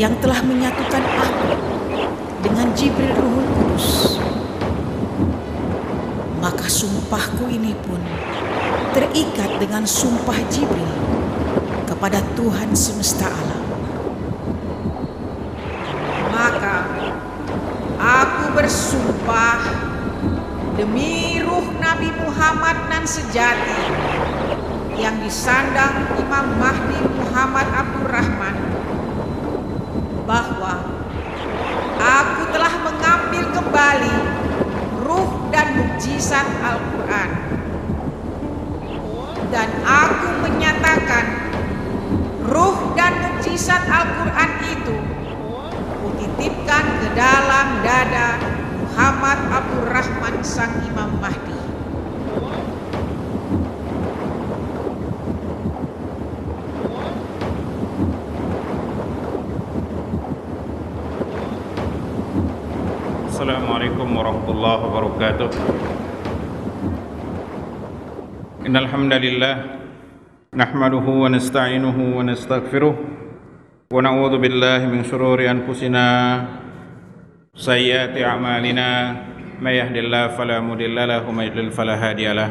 yang telah menyatukan aku dengan Jibril Ruhul Kudus, maka sumpahku ini pun terikat dengan sumpah Jibril kepada Tuhan semesta alam. Maka aku bersumpah demi ruh Nabi Muhammad nan sejati yang disandang Imam Mahdi Muhammad Abdurrahman, bahwa aku telah mengambil kembali ruh dan mukjizat Al-Quran, dan aku menyatakan ruh dan mukjizat Al-Quran itu kutitipkan ke dalam dada Muhammad Abdurrahman sang Imam Mahdi. Assalamualaikum warahmatullahi wabarakatuh. Innal hamdalillah nahmaduhu wa nasta'inuhu wa nastaghfiruh wa na'udzu billahi min shururi anfusina sayyiati a'malina may yahdihillahu fala mudilla lahu wa may yudlil fala hadiyalah.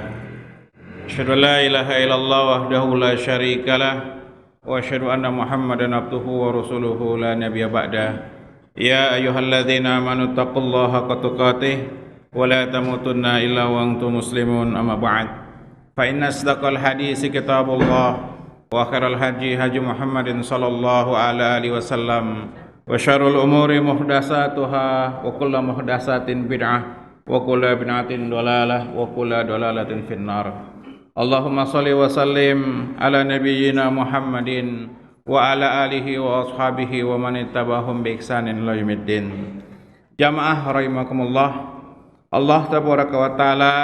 Asyhadu an la ilaha illallah wahdahu la syarikalah wa asyhadu anna Muhammadan abduhu wa rasuluhu la nabiyya ba'dah. Ya ayyuhalladzina amanu taqullaha haqqa tuqatih wa la tamutunna illa wa antum muslimun, amma ba'd. Fa inna asdaqal hadisi kitabullah wa khairal hadi hadi Muhammadin sallallahu alaihi wasallam wa syarrul umuri muhdatsatuha wa kullu muhdatsatin bid'ah wa kullu bid'atin dhalalah wa kullu dhalalatin finnar. Allahumma shalli wa sallim ala nabiyyina Muhammadin wa ala alihi wa ashabihi wa man ittaba'ahum bi ihsanin ila yaumiddin. Jamaah rahimakumullah, Allah tabaraka wa taala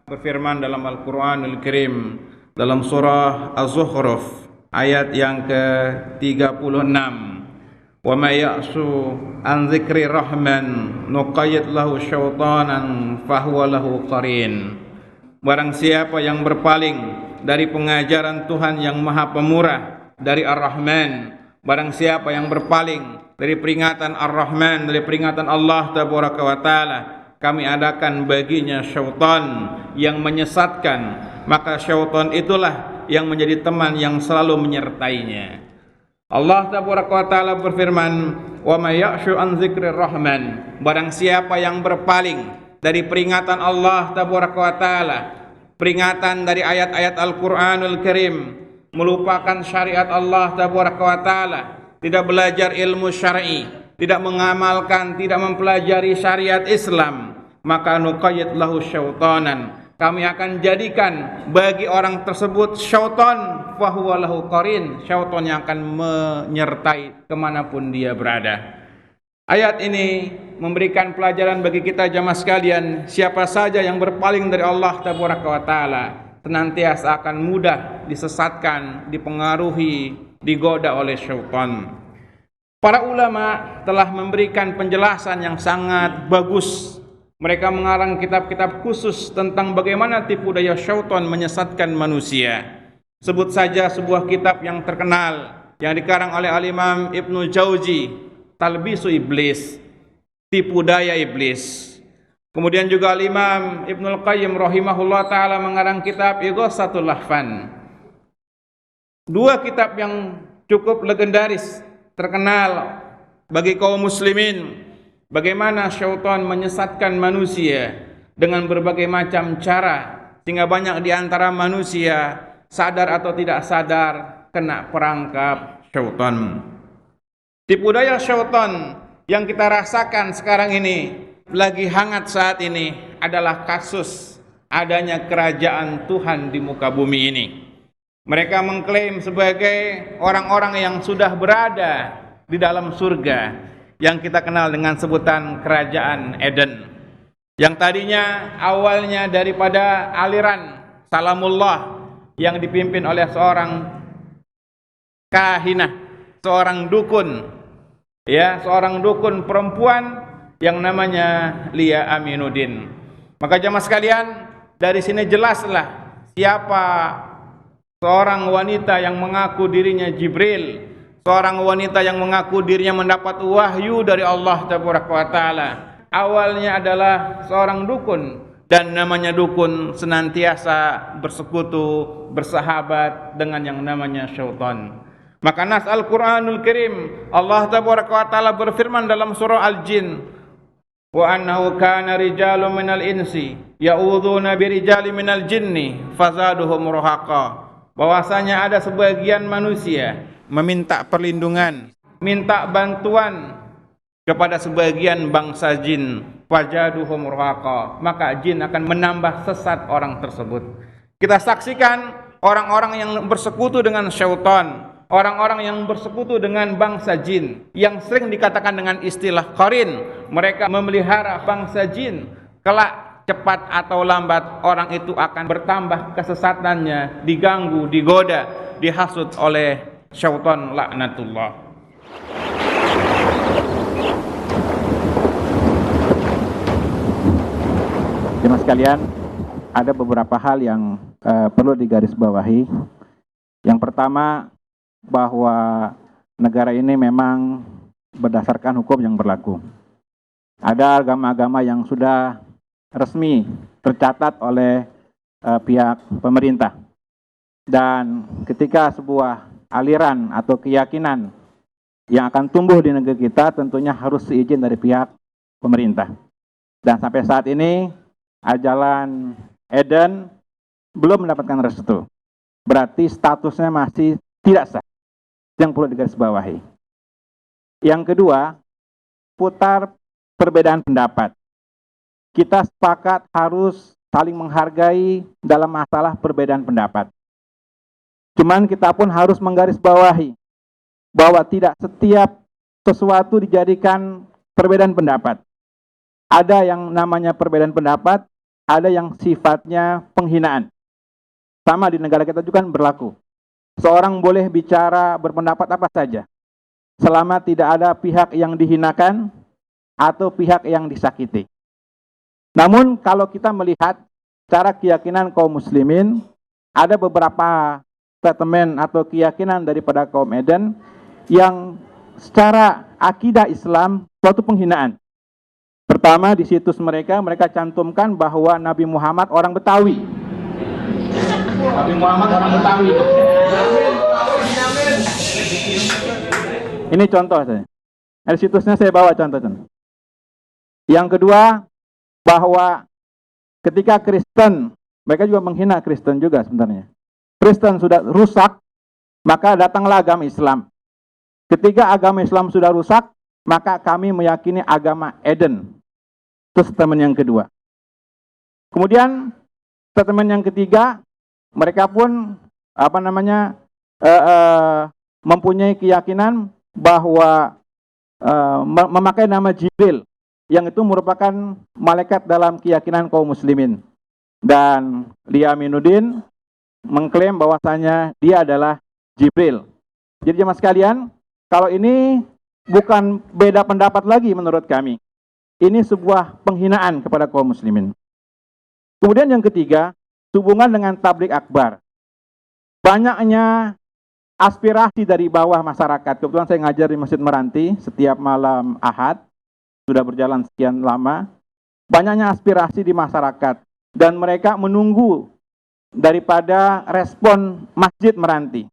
berfirman dalam Al-Qur'anul Karim dalam surah Az-Zukhruf ayat yang ke-36, wa may ya'su an dzikri rahman nuqayyid lahu syaitanan fahuwa lahu qarin. Barang siapa yang berpaling dari pengajaran Tuhan yang Maha Pemurah, dari Ar-Rahman, barang siapa yang berpaling dari peringatan Ar-Rahman, dari peringatan Allah tabaraka wa taala, kami adakan baginya syaitan yang menyesatkan, maka syaitan itulah yang menjadi teman yang selalu menyertainya. Allah tabaraka wa taala berfirman, wa may ya'shu an dzikrir rahman, barang siapa yang berpaling dari peringatan Allah tabaraka wa taala, peringatan dari ayat-ayat Al-Qur'anul Karim, melupakan syariat Allah tabaraka wa taala, tidak belajar ilmu syar'i, tidak mengamalkan, tidak mempelajari syariat Islam, maka nuqayyid lahu syaitanan, kami akan jadikan bagi orang tersebut syaitan, fahuwa lahu qarin, syaitan yang akan menyertai kemanapun dia berada. Ayat ini memberikan pelajaran bagi kita jamaah sekalian, siapa saja yang berpaling dari Allah tabaraka wa taala senantiasa akan mudah disesatkan, dipengaruhi, digoda oleh syaitan. Para ulama telah memberikan penjelasan yang sangat bagus. Mereka mengarang kitab-kitab khusus tentang bagaimana tipu daya syaitan menyesatkan manusia. Sebut saja sebuah kitab yang terkenal yang dikarang oleh Al-Imam Ibnu Jauzi, Talbisu Iblis, tipu daya iblis. Kemudian juga Al-Imam Ibnul Qayyim rahimahullah ta'ala mengarang kitab Ighatsatul Lahfan. Dua kitab yang cukup legendaris, terkenal bagi kaum muslimin, bagaimana syaitan menyesatkan manusia dengan berbagai macam cara, sehingga banyak di antara manusia sadar atau tidak sadar kena perangkap syaitan. Tipu daya syaitan yang kita rasakan sekarang ini, lagi hangat saat ini, adalah kasus adanya kerajaan Tuhan di muka bumi ini. Mereka mengklaim sebagai orang-orang yang sudah berada di dalam surga, yang kita kenal dengan sebutan kerajaan Eden, yang tadinya awalnya daripada aliran Salamullah yang dipimpin oleh seorang kahinah, seorang dukun, seorang dukun perempuan yang namanya Lia Aminuddin. Maka jamaah sekalian, dari sini jelaslah siapa seorang wanita yang mengaku dirinya Jibril, seorang wanita yang mengaku dirinya mendapat wahyu dari Allah Taala. Awalnya adalah seorang dukun, dan namanya dukun senantiasa bersekutu, bersahabat dengan yang namanya syaitan. Maka nas Al-Quranul Karim, Allah Taala berfirman dalam surah Al-Jin, wa annahu kana rijalun minal insi ya'udzuuna birijali minal jinni fazaduhum rahaqa. Bahwasanya ada sebagian manusia meminta perlindungan, minta bantuan kepada sebagian bangsa jin, fazaduhum rahaqa, maka jin akan menambah sesat orang tersebut. Kita saksikan orang-orang yang bersekutu dengan syaitan, orang-orang yang bersekutu dengan bangsa jin, yang sering dikatakan dengan istilah qarin. Mereka memelihara bangsa jin. Kelak cepat atau lambat orang itu akan bertambah kesesatannya, diganggu, digoda, dihasut oleh syaitan laknatullah. Jemaah sekalian, ada beberapa hal yang perlu digarisbawahi. Yang pertama, bahwa negara ini memang berdasarkan hukum yang berlaku. Ada agama-agama yang sudah resmi tercatat oleh pihak pemerintah. Dan ketika sebuah aliran atau keyakinan yang akan tumbuh di negeri kita tentunya harus seizin dari pihak pemerintah. Dan sampai saat ini ajalan Eden belum mendapatkan restu. Berarti statusnya masih tidak sah. Yang perlu digarisbawahi. Yang kedua, putar perbedaan pendapat. Kita sepakat harus saling menghargai dalam masalah perbedaan pendapat. Cuman kita pun harus menggarisbawahi bahwa tidak setiap sesuatu dijadikan perbedaan pendapat. Ada yang namanya perbedaan pendapat, ada yang sifatnya penghinaan. Sama di negara kita juga kan berlaku. Seorang boleh bicara, berpendapat apa saja, selama tidak ada pihak yang dihinakan atau pihak yang disakiti. Namun kalau kita melihat cara keyakinan kaum muslimin, ada beberapa statement atau keyakinan daripada kaum Eden yang secara akidah Islam suatu penghinaan. Pertama, di situs mereka cantumkan bahwa Nabi Muhammad orang Betawi. Nabi Muhammad orang Betawi. Ini contoh saja. Di situsnya saya bawa contoh-contoh. Yang kedua, bahwa ketika Kristen, mereka juga menghina Kristen juga sebenarnya. Kristen sudah rusak, maka datanglah agama Islam. Ketika agama Islam sudah rusak, maka kami meyakini agama Eden. Itu statement yang kedua. Kemudian statement yang ketiga, mereka pun mempunyai keyakinan bahwa memakai nama Jibril, yang itu merupakan malaikat dalam keyakinan kaum muslimin. Dan Lia Aminuddin mengklaim bahwasanya dia adalah Jibril. Jadi jemaah sekalian, kalau ini bukan beda pendapat lagi menurut kami. Ini sebuah penghinaan kepada kaum muslimin. Kemudian yang ketiga, hubungan dengan tablik akbar. Banyaknya aspirasi dari bawah masyarakat. Kebetulan saya ngajar di Masjid Meranti setiap malam Ahad. Sudah berjalan sekian lama. Banyaknya aspirasi di masyarakat. Dan mereka menunggu daripada respon Masjid Meranti.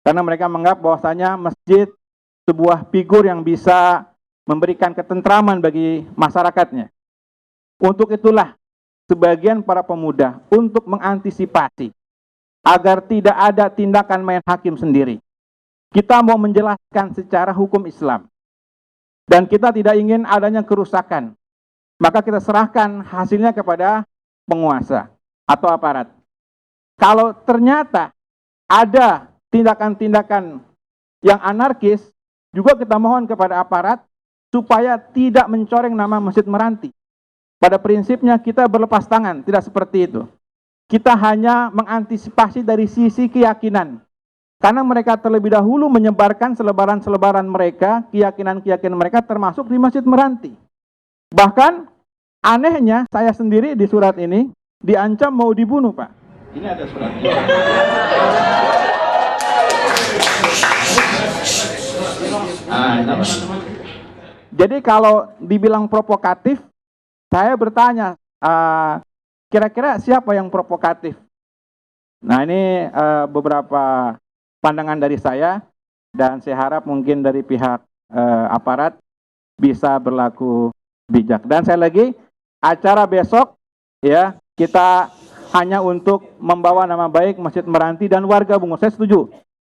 Karena mereka menganggap bahwasanya masjid sebuah figur yang bisa memberikan ketentraman bagi masyarakatnya. Untuk itulah sebagian para pemuda untuk mengantisipasi agar tidak ada tindakan main hakim sendiri. Kita mau menjelaskan secara hukum Islam. Dan kita tidak ingin adanya kerusakan. Maka kita serahkan hasilnya kepada penguasa atau aparat. Kalau ternyata ada tindakan-tindakan yang anarkis, juga kita mohon kepada aparat supaya tidak mencoreng nama Masjid Meranti. Pada prinsipnya kita berlepas tangan, tidak seperti itu. Kita hanya mengantisipasi dari sisi keyakinan. Karena mereka terlebih dahulu menyebarkan selebaran-selebaran mereka, keyakinan-keyakinan mereka termasuk di Masjid Meranti. Bahkan anehnya saya sendiri di surat ini diancam mau dibunuh, Pak. Ini ada suratnya. Jadi kalau dibilang provokatif, saya bertanya, kira-kira siapa yang provokatif? Nah, ini beberapa pandangan dari saya, dan saya harap mungkin dari pihak aparat bisa berlaku bijak. Dan saya lagi, acara besok ya kita hanya untuk membawa nama baik Masjid Meranti dan warga Bungur. Saya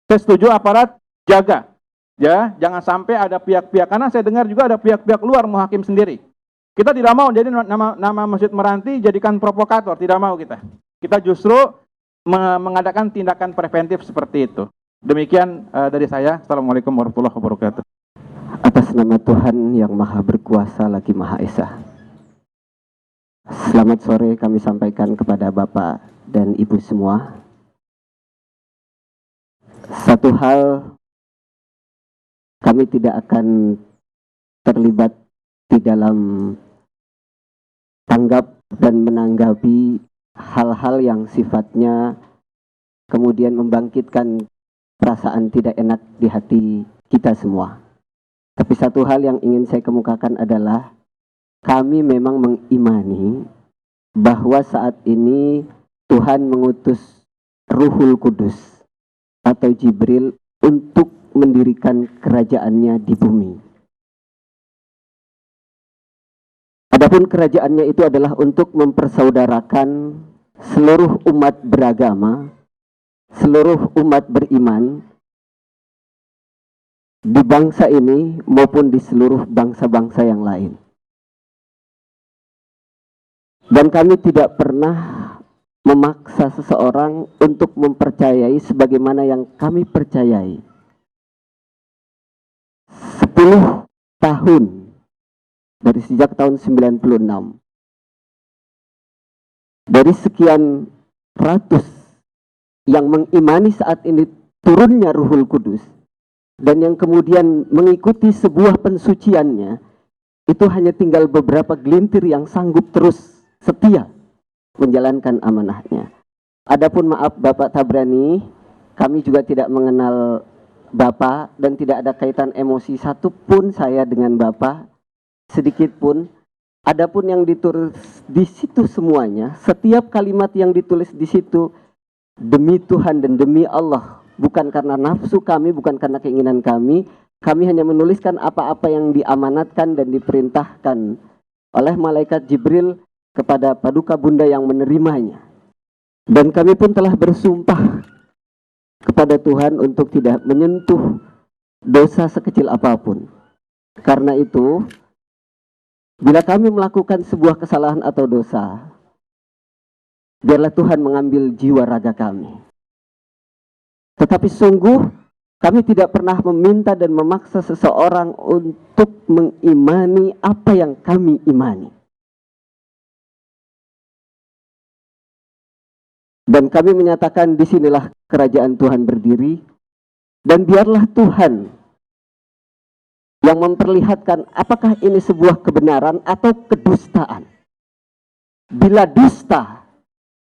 setuju aparat jaga. Ya, jangan sampai ada pihak-pihak, karena saya dengar juga ada pihak-pihak luar mau hakim sendiri. Kita tidak mau jadi nama Masjid Meranti jadikan provokator, tidak mau kita. Kita justru mengadakan tindakan preventif seperti itu. Demikian dari saya. Assalamualaikum warahmatullahi wabarakatuh. Atas nama Tuhan yang Maha Berkuasa lagi Maha Esa. Selamat sore kami sampaikan kepada Bapak dan Ibu semua. Satu hal, kami tidak akan terlibat di dalam tanggap dan menanggapi hal-hal yang sifatnya kemudian membangkitkan perasaan tidak enak di hati kita semua. Tapi satu hal yang ingin saya kemukakan adalah kami memang mengimani bahwa saat ini Tuhan mengutus Ruhul Kudus atau Jibril untuk mendirikan kerajaannya di bumi. Adapun kerajaannya itu adalah untuk mempersaudarakan seluruh umat beragama, seluruh umat beriman di bangsa ini maupun di seluruh bangsa-bangsa yang lain. Dan kami tidak pernah memaksa seseorang untuk mempercayai sebagaimana yang kami percayai. 10 tahun dari sejak tahun 96. Dari sekian ratus yang mengimani saat ini turunnya Ruhul Kudus dan yang kemudian mengikuti sebuah pensuciannya, itu hanya tinggal beberapa gelintir yang sanggup terus setia menjalankan amanahnya. Adapun maaf Bapak Tabrani, kami juga tidak mengenal Bapak dan tidak ada kaitan emosi satupun saya dengan Bapak sedikit pun. Adapun yang ditulis di situ semuanya, setiap kalimat yang ditulis di situ demi Tuhan dan demi Allah, bukan karena nafsu kami, bukan karena keinginan kami. Kami hanya menuliskan apa-apa yang diamanatkan dan diperintahkan oleh malaikat Jibril kepada Paduka Bunda yang menerimanya. Dan kami pun telah bersumpah kepada Tuhan untuk tidak menyentuh dosa sekecil apapun. Karena itu, bila kami melakukan sebuah kesalahan atau dosa, biarlah Tuhan mengambil jiwa raga kami. Tetapi sungguh, kami tidak pernah meminta dan memaksa seseorang untuk mengimani apa yang kami imani. Dan kami menyatakan disinilah kerajaan Tuhan berdiri, dan biarlah Tuhan yang memperlihatkan apakah ini sebuah kebenaran atau kedustaan. Bila dusta,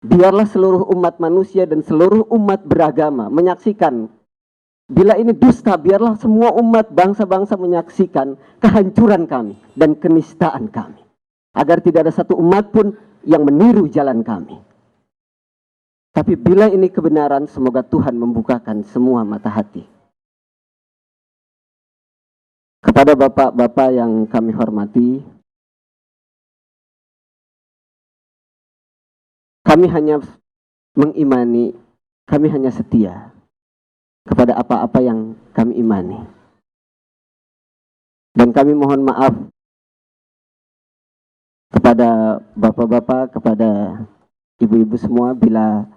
biarlah seluruh umat manusia dan seluruh umat beragama menyaksikan. Bila ini dusta, biarlah semua umat bangsa-bangsa menyaksikan kehancuran kami dan kenistaan kami. Agar tidak ada satu umat pun yang meniru jalan kami. Tapi bila ini kebenaran, semoga Tuhan membukakan semua mata hati. Kepada bapak-bapak yang kami hormati, kami hanya mengimani, kami hanya setia kepada apa-apa yang kami imani. Dan kami mohon maaf kepada bapak-bapak, kepada ibu-ibu semua bila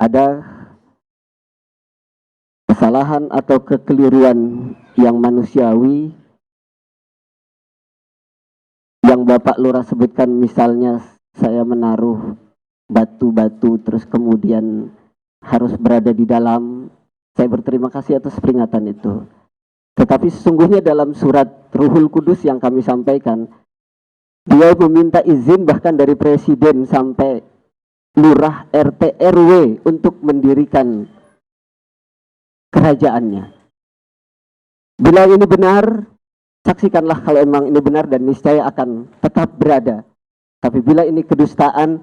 ada kesalahan atau kekeliruan yang manusiawi yang Bapak Lurah sebutkan, misalnya saya menaruh batu-batu terus kemudian harus berada di dalam. Saya berterima kasih atas peringatan itu. Tetapi sesungguhnya dalam surat Ruhul Kudus yang kami sampaikan, dia meminta izin bahkan dari presiden sampai lurah, RT, RW untuk mendirikan kerajaannya. Bila ini benar, saksikanlah kalau memang ini benar dan niscaya akan tetap berada. Tapi bila ini kedustaan,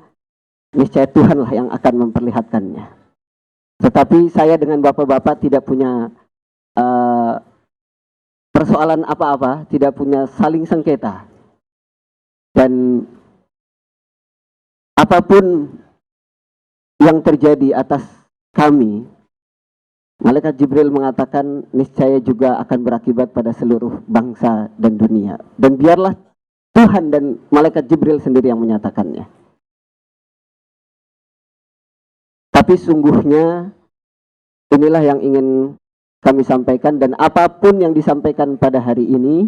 niscaya Tuhanlah yang akan memperlihatkannya. Tetapi saya dengan bapak-bapak tidak punya persoalan apa-apa, tidak punya saling sengketa. Dan apapun yang terjadi atas kami, Malaikat Jibril mengatakan niscaya juga akan berakibat pada seluruh bangsa dan dunia. Dan biarlah Tuhan dan Malaikat Jibril sendiri yang menyatakannya. Tapi sungguhnya inilah yang ingin kami sampaikan, dan apapun yang disampaikan pada hari ini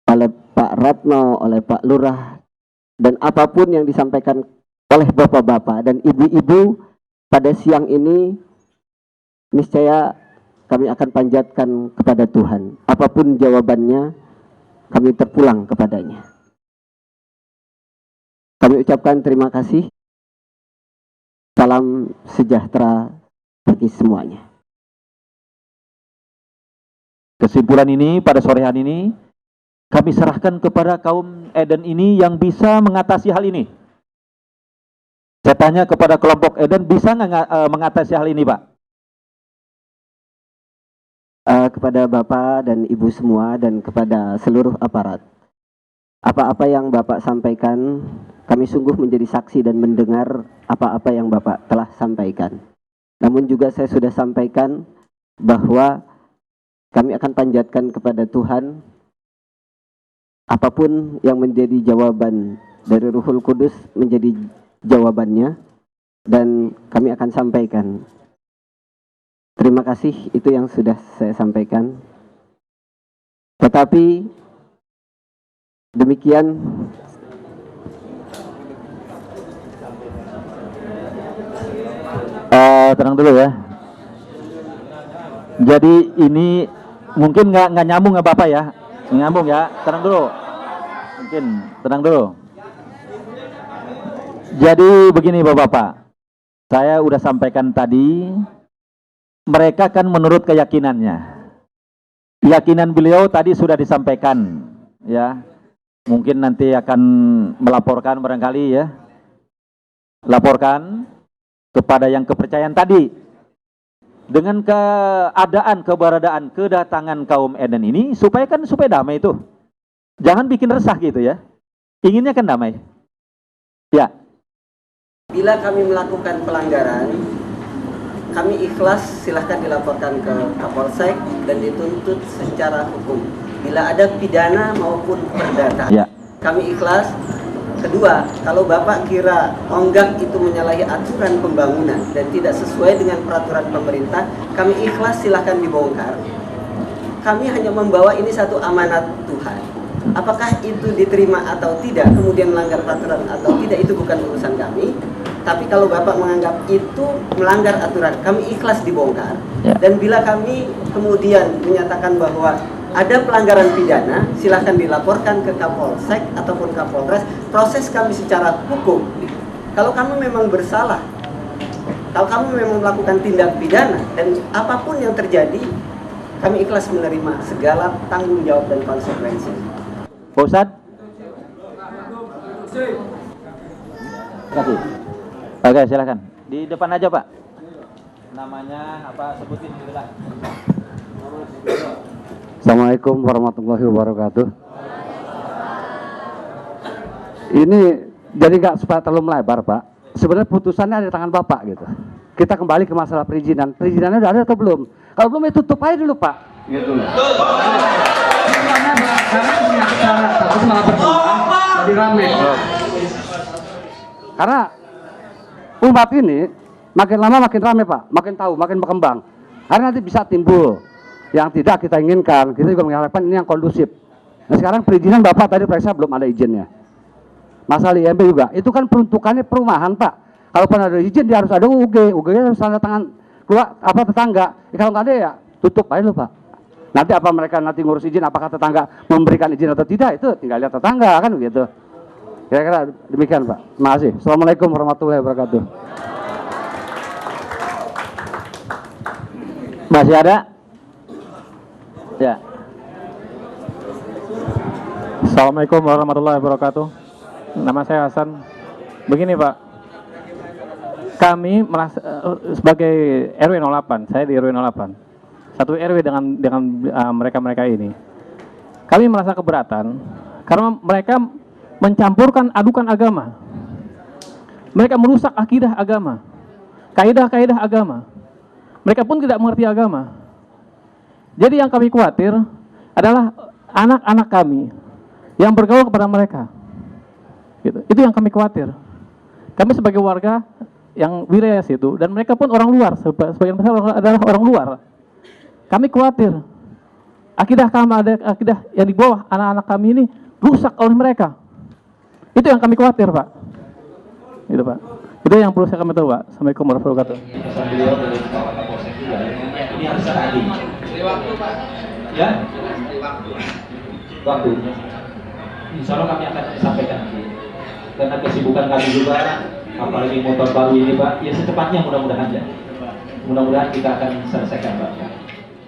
oleh Pak Ratno, oleh Pak Lurah, dan apapun yang disampaikan oleh bapak-bapak dan ibu-ibu pada siang ini, niscaya kami akan panjatkan kepada Tuhan. Apapun jawabannya, kami terpulang kepadanya. Kami ucapkan terima kasih. Salam sejahtera bagi semuanya. Kesimpulan ini pada sore hari ini kami serahkan kepada kaum Eden ini yang bisa mengatasi hal ini. Saya tanya kepada kelompok Eden, bisa nggak mengatasi hal ini, Pak? Kepada Bapak dan Ibu semua dan kepada seluruh aparat, apa-apa yang Bapak sampaikan, kami sungguh menjadi saksi dan mendengar apa-apa yang Bapak telah sampaikan. Namun juga saya sudah sampaikan bahwa kami akan panjatkan kepada Tuhan apapun yang menjadi jawaban dari Ruhul Kudus menjadi jawabannya, dan kami akan sampaikan. Terima kasih, itu yang sudah saya sampaikan. Tetapi demikian, Tenang dulu ya. Jadi ini mungkin nggak nyambung nggak Bapak ya? Nyambung ya, tenang dulu. Mungkin tenang dulu. Jadi begini Bapak-bapak, saya udah sampaikan tadi, mereka kan menurut keyakinannya. Keyakinan beliau tadi sudah disampaikan, ya. Mungkin nanti akan melaporkan barangkali ya. Laporkan kepada yang kepercayaan tadi. Dengan keberadaan, kedatangan kaum Eden ini supaya damai itu. Jangan bikin resah gitu ya. Inginnya kan damai. Ya. Bila kami melakukan pelanggaran, kami ikhlas, silahkan dilaporkan ke Kapolsek dan dituntut secara hukum. Bila ada pidana maupun perdata, Ya. kami ikhlas. Kedua, kalau Bapak kira Onggak itu menyalahi aturan pembangunan dan tidak sesuai dengan peraturan pemerintah, kami ikhlas, silahkan dibongkar. Kami hanya membawa ini satu amanat Tuhan. Apakah itu diterima atau tidak, kemudian melanggar peraturan atau tidak, itu bukan urusan kami. Tapi kalau Bapak menganggap itu melanggar aturan, kami ikhlas dibongkar. Ya. Dan bila kami kemudian menyatakan bahwa ada pelanggaran pidana, silahkan dilaporkan ke Kapolsek ataupun Kapolres. Proses kami secara hukum. Kalau kamu memang bersalah, kalau kamu memang melakukan tindak pidana, dan apapun yang terjadi, kami ikhlas menerima segala tanggung jawab dan konsekuensi. Pak Ustadz? Terima kasih. Oke, silakan. Di depan aja, Pak. Namanya apa, sebutin dulu lah. Assalamualaikum warahmatullahi wabarakatuh. Ini jadi nggak supaya terlalu melebar, Pak. Sebenarnya putusannya ada di tangan Bapak gitu. Kita kembali ke masalah perizinan. Perizinannya udah ada atau belum? Kalau belum ya tutup aja dulu, Pak. Gitu loh. Karena umat ini makin lama makin ramai, Pak. Makin tahu, makin berkembang. Karena nanti bisa timbul yang tidak kita inginkan. Kita juga mengharapkan ini yang kondusif. Nah sekarang perizinan Bapak tadi periksa belum ada izinnya. Masalah IMB juga, itu kan peruntukannya perumahan, Pak. Kalau pernah ada izin dia harus ada UG, UG-nya harus tanda tangan keluar apa tetangga. Kalau nggak ada ya tutup aja loh, Pak. Nanti apa mereka nanti ngurus izin, apakah tetangga memberikan izin atau tidak, itu tinggal lihat tetangga kan begitu. Kira-kira demikian, Pak. Terima kasih. Assalamualaikum warahmatullahi wabarakatuh. Masih ada? Ya. Assalamualaikum warahmatullahi wabarakatuh. Nama saya Hasan. Begini Pak, kami merasa sebagai RW 08, saya di RW 08, satu RW dengan mereka ini, kami merasa keberatan karena mereka mencampurkan adukan agama, mereka merusak akidah agama, kaidah-kaidah agama, mereka pun tidak mengerti agama. Jadi yang kami khawatir adalah anak-anak kami yang bergaul kepada mereka. Gitu. Itu yang kami khawatir. Kami sebagai warga yang wilayah situ, dan mereka pun orang luar, sebagian besar adalah orang luar. Kami khawatir akidah kami, akidah yang di bawah anak-anak kami ini rusak oleh mereka. Itu yang kami khawatir, Pak. Itu, Pak. Itu yang perlu saya kami tahu, Pak. Assalamualaikum warahmatullahi wabarakatuh. Ini harus tadi. Waktu, Pak. Ya? Waktu. Insya Allah kami akan sampaikan nanti. Karena kesibukan kami juga, apalagi motor baru ini Pak, ya secepatnya mudah-mudahan ya. Mudah-mudahan kita akan selesaikan Pak.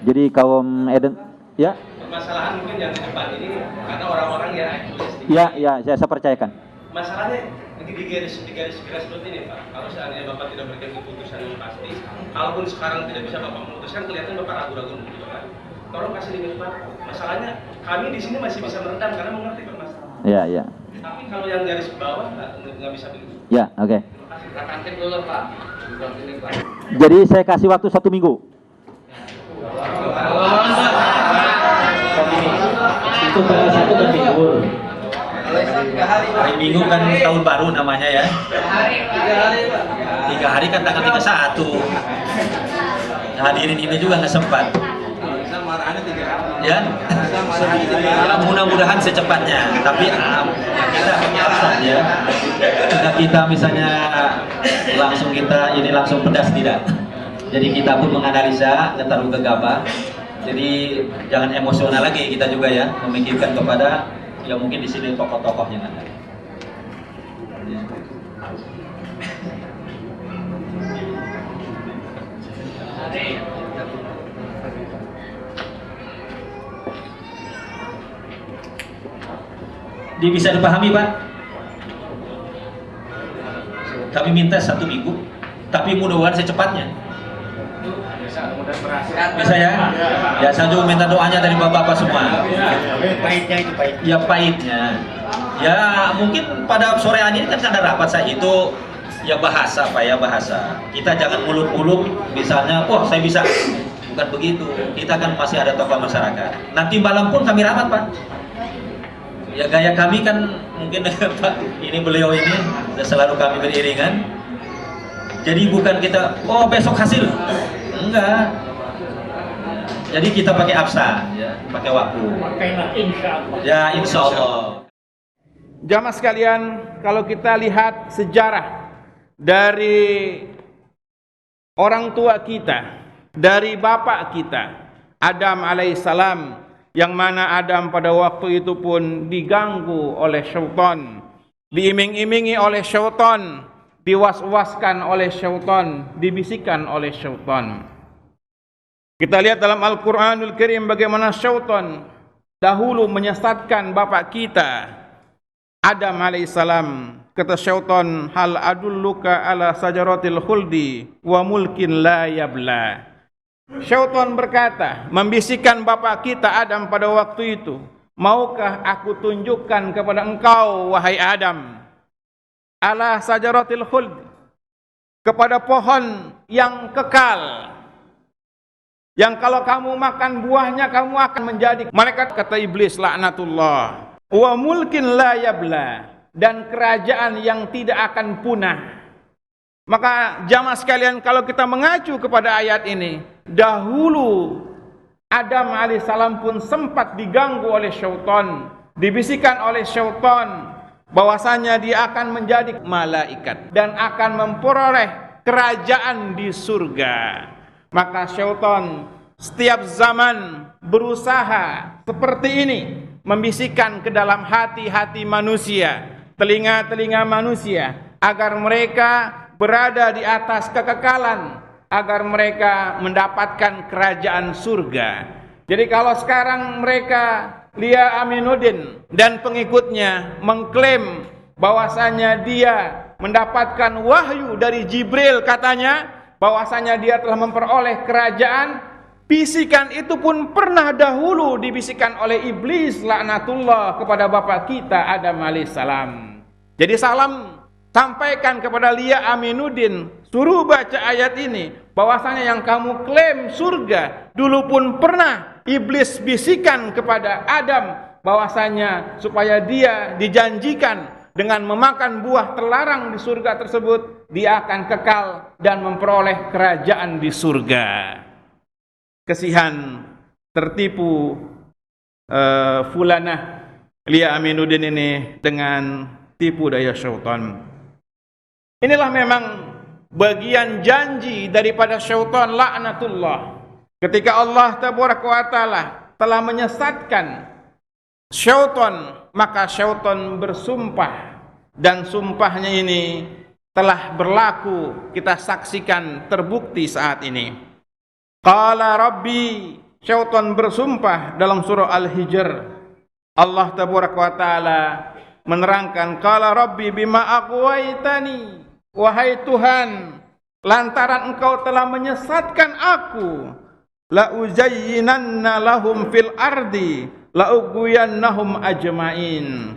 Jadi kaum Eden, ya? Permasalahan mungkin yang cepat ini karena orang-orang yang aktivis. Ya, saya percayakan. Masalahnya di garis seperti ini Pak. Kalau seandainya Bapak tidak berikan keputusan yang pasti, kalaupun sekarang tidak bisa Bapak memutuskan, kelihatan Bapak ragu-ragu gitu kan. Tolong kasih limit Pak. Masalahnya kami di sini masih bisa meredam karena mengerti permasalahan. Ya. Tapi kalau yang garis bawah nggak bisa begitu. Ya, oke. Akan dulu Pak. Jadi saya kasih waktu 1 minggu. Itu salah satu dan Minggu. Hari Minggu kan tahun baru namanya ya. 3 hari kan tanggal 31. Hadirin ini juga nggak sempat. Ya, mudah-mudahan secepatnya. Tapi kita saja. Jika kita misalnya langsung pedas tidak. Jadi kita pun menganalisa, nggak terlalu gegabah. Jadi jangan emosional lagi kita juga ya, memikirkan kepada ya mungkin di sini tokoh-tokoh yang ada. Ya. Bisa dipahami Pak? Kami minta 1 minggu, tapi mudah-mudahan secepatnya. Bisa ya? Ya saya juga minta doanya dari bapak-bapak semua. Pahitnya itu pahit. Ya pahitnya. Ya mungkin pada sore hari ini kan ada rapat saya itu ya bahasa Pak ya bahasa. Kita jangan muluk-muluk misalnya, wah saya bisa. Bukan begitu. Kita kan masih ada tokoh masyarakat. Nanti malam pun kami rapat Pak. Ya gaya kami kan mungkin Pak ini beliau ini selalu kami beriringan. Jadi bukan kita oh besok hasil. Enggak. Jadi kita pakai absa ya, pakai waktu. Ya insya Allah. Jamaah sekalian, kalau kita lihat sejarah dari orang tua kita, dari bapak kita, Adam alaihissalam, yang mana Adam pada waktu itu pun diganggu oleh syaitan, diiming-imingi oleh syaitan, diwas-waskan oleh syaitan, dibisikkan oleh syaitan. Kita lihat dalam Al-Quranul Karim bagaimana syaitan dahulu menyesatkan bapak kita Adam alaihissalam. Kata syaitan, hal adulluka ala sajaratil khuldi wa mulkin la yabla. Syaitan berkata, membisikkan bapak kita Adam pada waktu itu, maukah aku tunjukkan kepada engkau wahai Adam, ala sajaratil khuld, kepada pohon yang kekal, yang kalau kamu makan buahnya kamu akan menjadi malaikat. Kata iblis laknatullah, wa mulkin la yabla, dan kerajaan yang tidak akan punah. Maka jamaah sekalian, kalau kita mengacu kepada ayat ini, dahulu Adam alaihissalam pun sempat diganggu oleh syaitan, dibisikkan oleh syaitan bahwasanya dia akan menjadi malaikat dan akan memperoleh kerajaan di surga. Maka syaitan setiap zaman berusaha seperti ini, membisikkan ke dalam hati-hati manusia, telinga-telinga manusia, agar mereka berada di atas kekekalan, agar mereka mendapatkan kerajaan surga. Jadi kalau sekarang mereka, Lia Aminuddin dan pengikutnya mengklaim bahwasanya dia mendapatkan wahyu dari Jibril, katanya bahwasanya dia telah memperoleh kerajaan, bisikan itu pun pernah dahulu dibisikkan oleh iblis laknatullah kepada bapak kita Adam alaihissalam. Jadi salam sampaikan kepada Lia Aminuddin, suruh baca ayat ini, bahwasanya yang kamu klaim surga dulu pun pernah iblis bisikan kepada Adam bahwasanya supaya dia dijanjikan dengan memakan buah terlarang di surga tersebut dia akan kekal dan memperoleh kerajaan di surga. Kesihan tertipu fulanah Lia Aminuddin ini dengan tipu daya syaitan. Inilah memang bagian janji daripada syaitan laknatullah. Ketika Allah tabaraka wa taala telah menyesatkan syaitan, maka syaitan bersumpah, dan sumpahnya ini telah berlaku, kita saksikan, terbukti saat ini. Qala Rabbi, syaitan bersumpah dalam surah Al-Hijr. Allah tabaraka wa taala menerangkan, qala Rabbi bima aqwaitani, wahai Tuhan, lantaran engkau telah menyesatkan aku, la uzayyinanna lahum fil ardi la ughwiyannahum ajmain.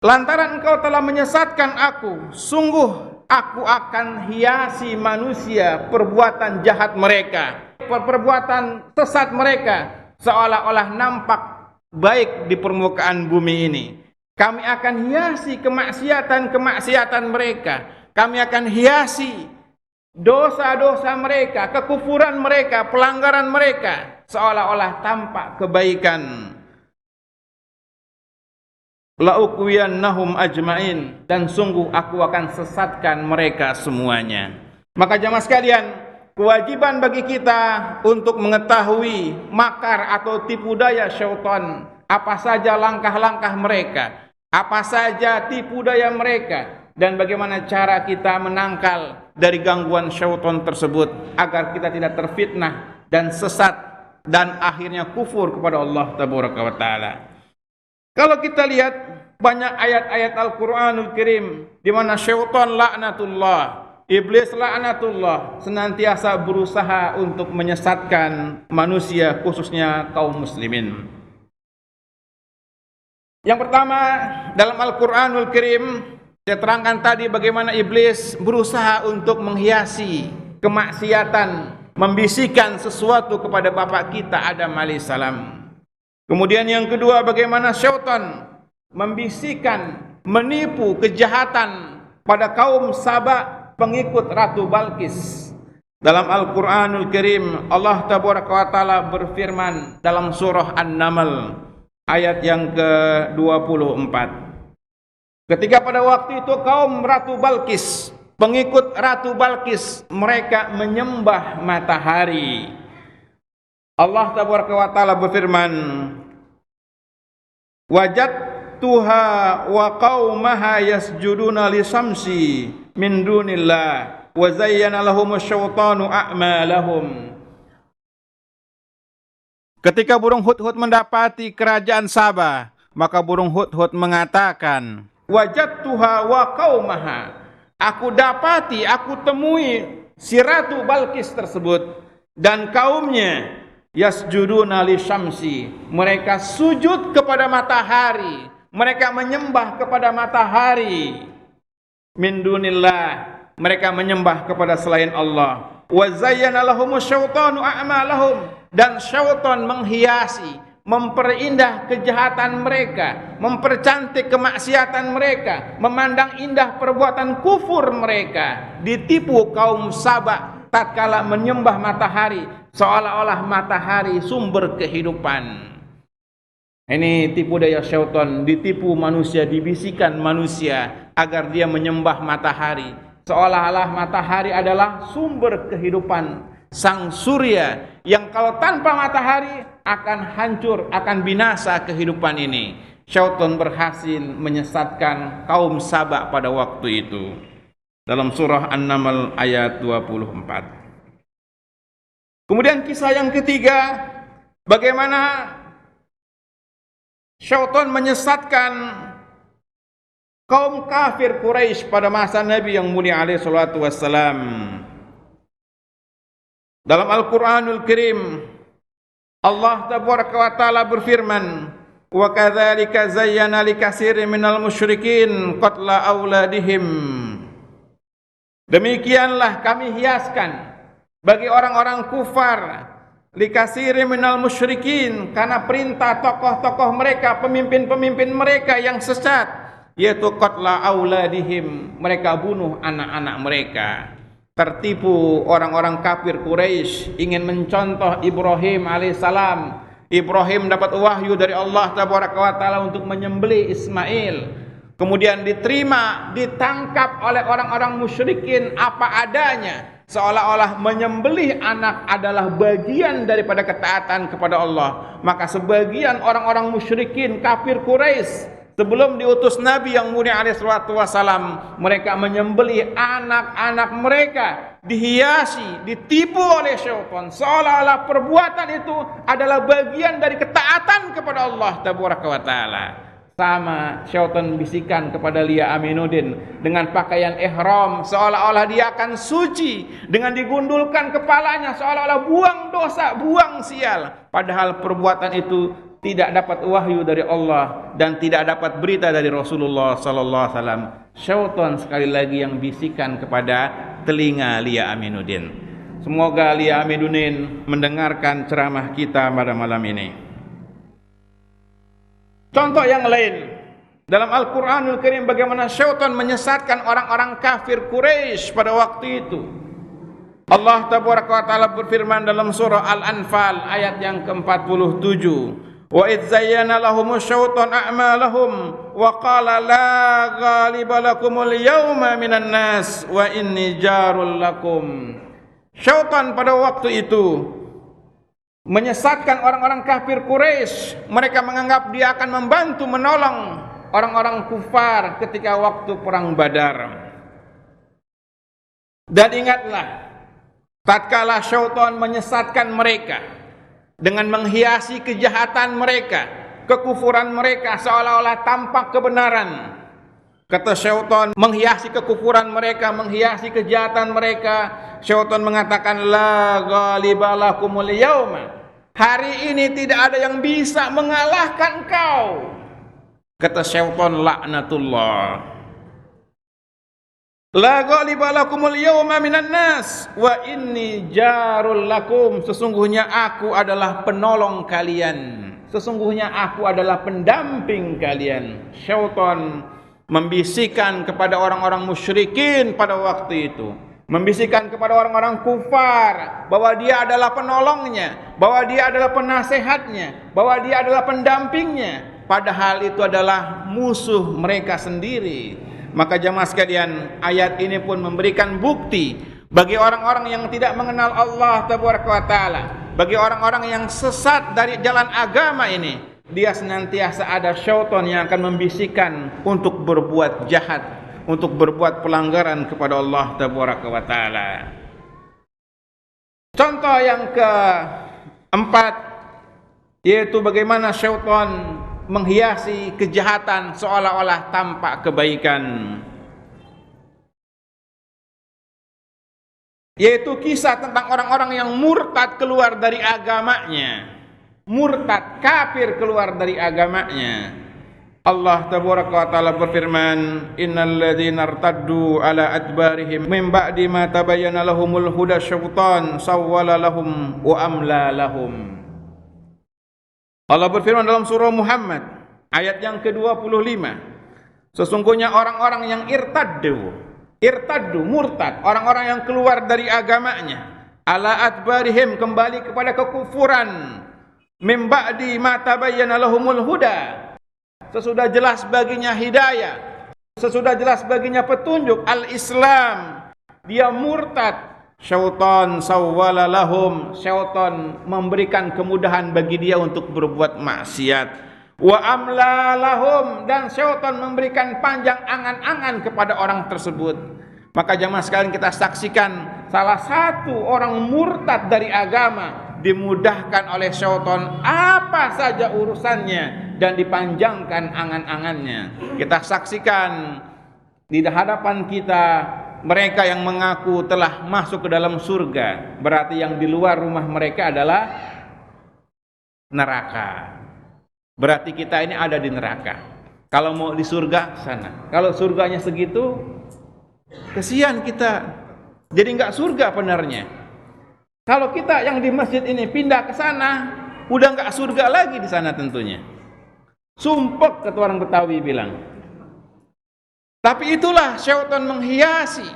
Lantaran engkau telah menyesatkan aku, sungguh aku akan hiasi manusia perbuatan jahat mereka, perbuatan sesat mereka, seolah-olah nampak baik di permukaan bumi ini. Kami akan hiasi kemaksiatan-kemaksiatan mereka, kami akan hiasi dosa-dosa mereka, kekufuran mereka, pelanggaran mereka, seolah-olah tampak kebaikan. La'uqwiyannahum ajmain, dan sungguh aku akan sesatkan mereka semuanya. Maka jamaah sekalian, kewajiban bagi kita untuk mengetahui makar atau tipu daya syaitan, apa saja langkah-langkah mereka, apa saja tipu daya mereka, dan bagaimana cara kita menangkal dari gangguan syaitan tersebut agar kita tidak terfitnah dan sesat dan akhirnya kufur kepada Allah tabaraka wa taala. Kalau kita lihat banyak ayat-ayat Al-Qur'anul Karim di mana syaitan laknatullah, iblis laknatullah senantiasa berusaha untuk menyesatkan manusia, khususnya kaum muslimin. Yang pertama, dalam Al-Qur'anul Karim saya terangkan tadi bagaimana iblis berusaha untuk menghiasi kemaksiatan, membisikkan sesuatu kepada bapak kita Adam alaihissalam. Kemudian yang kedua, bagaimana syaitan membisikkan, menipu kejahatan pada kaum Saba, pengikut Ratu Balqis. Dalam Al-Qur'anul Karim Allah tabaraka wa taala berfirman dalam surah An-Naml ayat yang ke-24. Ketika pada waktu itu kaum Ratu Balqis, pengikut Ratu Balqis, mereka menyembah matahari. Allah tabaraka wa taala berfirman, wajadtuha wa qaumaha yasjuduna lisamsi min dunillah wa zayyana lahumus syaitanu a'malahum. Ketika burung hudhud mendapati kerajaan Saba, maka burung hudhud mengatakan, wajadtuha wa qaumaha, aku dapati, aku temui si Ratu Balqis tersebut dan kaumnya, yasjuduna lisyamsi, mereka sujud kepada matahari, mereka menyembah kepada matahari, min dunillah, mereka menyembah kepada selain Allah, wa zayyana lahumus syaitanu a'malahum, dan syaitan menghiasi, memperindah kejahatan mereka, mempercantik kemaksiatan mereka, memandang indah perbuatan kufur mereka. Ditipu kaum Saba tatkala menyembah matahari, seolah-olah matahari sumber kehidupan. Ini tipu daya syaitan, ditipu manusia, dibisikkan manusia agar dia menyembah matahari, seolah-olah matahari adalah sumber kehidupan, sang surya yang kalau tanpa matahari akan hancur, akan binasa kehidupan ini. Syaitan berhasil menyesatkan kaum Saba pada waktu itu. Dalam surah An-Naml ayat 24. Kemudian kisah yang ketiga, bagaimana syaitan menyesatkan kaum kafir Quraisy pada masa Nabi yang mulia alaihi salatu wassalam. Dalam Al-Qur'anul Karim Allah tabaraka wa taala berfirman, wa kadzalika zayyana likatsirin minal musyrikin qatla auladihim. Demikianlah kami hiaskan bagi orang-orang kufar likatsirin minal musyrikin, karena perintah tokoh-tokoh mereka, pemimpin-pemimpin mereka yang sesat, yaitu qatla auladihim, mereka bunuh anak-anak mereka. Tertipu orang-orang kafir Quraisy ingin mencontoh Ibrahim alaihissalam. Ibrahim dapat wahyu dari Allah tabaraka wa taala untuk menyembelih Ismail. Kemudian diterima, ditangkap oleh orang-orang musyrikin apa adanya, seolah-olah menyembelih anak adalah bagian daripada ketaatan kepada Allah. Maka sebagian orang-orang musyrikin kafir Quraisy sebelum diutus Nabi yang mulia alaihi salatu wasalam, mereka menyembelih anak-anak mereka, dihiasi, ditipu oleh syaitan, seolah-olah perbuatan itu adalah bagian dari ketaatan kepada Allah tabaraka wa taala. Sama syaitan bisikan kepada Lia Aminuddin dengan pakaian ihram, seolah-olah dia akan suci, dengan digundulkan kepalanya seolah-olah buang dosa, buang sial, padahal perbuatan itu tidak dapat wahyu dari Allah dan tidak dapat berita dari Rasulullah sallallahu alaihi wasallam. Syaitan sekali lagi yang bisikan kepada telinga Lia Aminuddin. Semoga Lia Aminuddin mendengarkan ceramah kita pada malam ini. Contoh yang lain dalam Al-Qur'anul Karim, bagaimana syaitan menyesatkan orang-orang kafir Quraisy pada waktu itu. Allah tabaraka wa taala berfirman dalam surah Al-Anfal ayat yang ke-47, wa idz zayyana lahumus syaitan a'malahum wa qala la ghaliba lakumul yawma minan nas wa inni jarul lakum. Syaitan pada waktu itu menyesatkan orang-orang kafir Quraisy. Mereka menganggap dia akan membantu menolong orang-orang kufar ketika waktu perang Badar. Dan ingatlah, tatkala syaitan menyesatkan mereka dengan menghiasi kejahatan mereka, kekufuran mereka seolah-olah tampak kebenaran. Kata syaitan menghiasi kekufuran mereka, menghiasi kejahatan mereka. Syaitan mengatakan la ghaliba lakumul yauma. Hari ini tidak ada yang bisa mengalahkan kau. Kata syaitan laknatullah. La ghaliba lakumul yauma minan nas wa inni jarul lakum. Sesungguhnya aku adalah penolong kalian. Sesungguhnya aku adalah pendamping kalian. Syaitan membisikkan kepada orang-orang musyrikin pada waktu itu, membisikkan kepada orang-orang kufar bahwa dia adalah penolongnya, bahwa dia adalah penasehatnya, bahwa dia adalah pendampingnya, padahal itu adalah musuh mereka sendiri. Maka jamaah sekalian, ayat ini pun memberikan bukti bagi orang-orang yang tidak mengenal Allah tabaraka wa taala, bagi orang-orang yang sesat dari jalan agama ini, dia senantiasa ada syaitan yang akan membisikkan untuk berbuat jahat, untuk berbuat pelanggaran kepada Allah tabaraka wa taala. Contoh yang keempat, yaitu bagaimana syaitan menghiasi kejahatan seolah-olah tampak kebaikan, yaitu kisah tentang orang-orang yang murtad keluar dari agamanya. Murtad, kafir, keluar dari agamanya. Allah tabaraka wa taala berfirman, innal ladzina irtaddu ala adbarihim min ba'di ma tabayyana lahumul huda syaitan sawwala lahum wa amla lahum. Allah berfirman dalam surah Muhammad ayat yang ke-25, sesungguhnya orang-orang yang irtaddu, murtad, orang-orang yang keluar dari agamanya, ala adbarihim, kembali kepada kekufuran, min ba'di ma tabayyana lahumul huda, sesudah jelas baginya hidayah, sesudah jelas baginya petunjuk al-Islam, dia murtad. Syaitan sawwala lahum, syaitan memberikan kemudahan bagi dia untuk berbuat maksiat. Wa amla lahum, dan syaitan memberikan panjang angan-angan kepada orang tersebut. Maka jamaah sekalian, kita saksikan salah satu orang murtad dari agama, dimudahkan oleh syaitan apa saja urusannya dan dipanjangkan angan-angannya. Kita saksikan di hadapan kita mereka yang mengaku telah masuk ke dalam surga, berarti yang di luar rumah mereka adalah neraka. Berarti kita ini ada di neraka. Kalau mau di surga sana. Kalau surganya segitu, kesian kita. Jadi enggak surga benarnya. Kalau kita yang di masjid ini pindah ke sana, udah enggak surga lagi di sana tentunya. Sumpek kata orang Betawi bilang. Tapi itulah syaitan menghiasi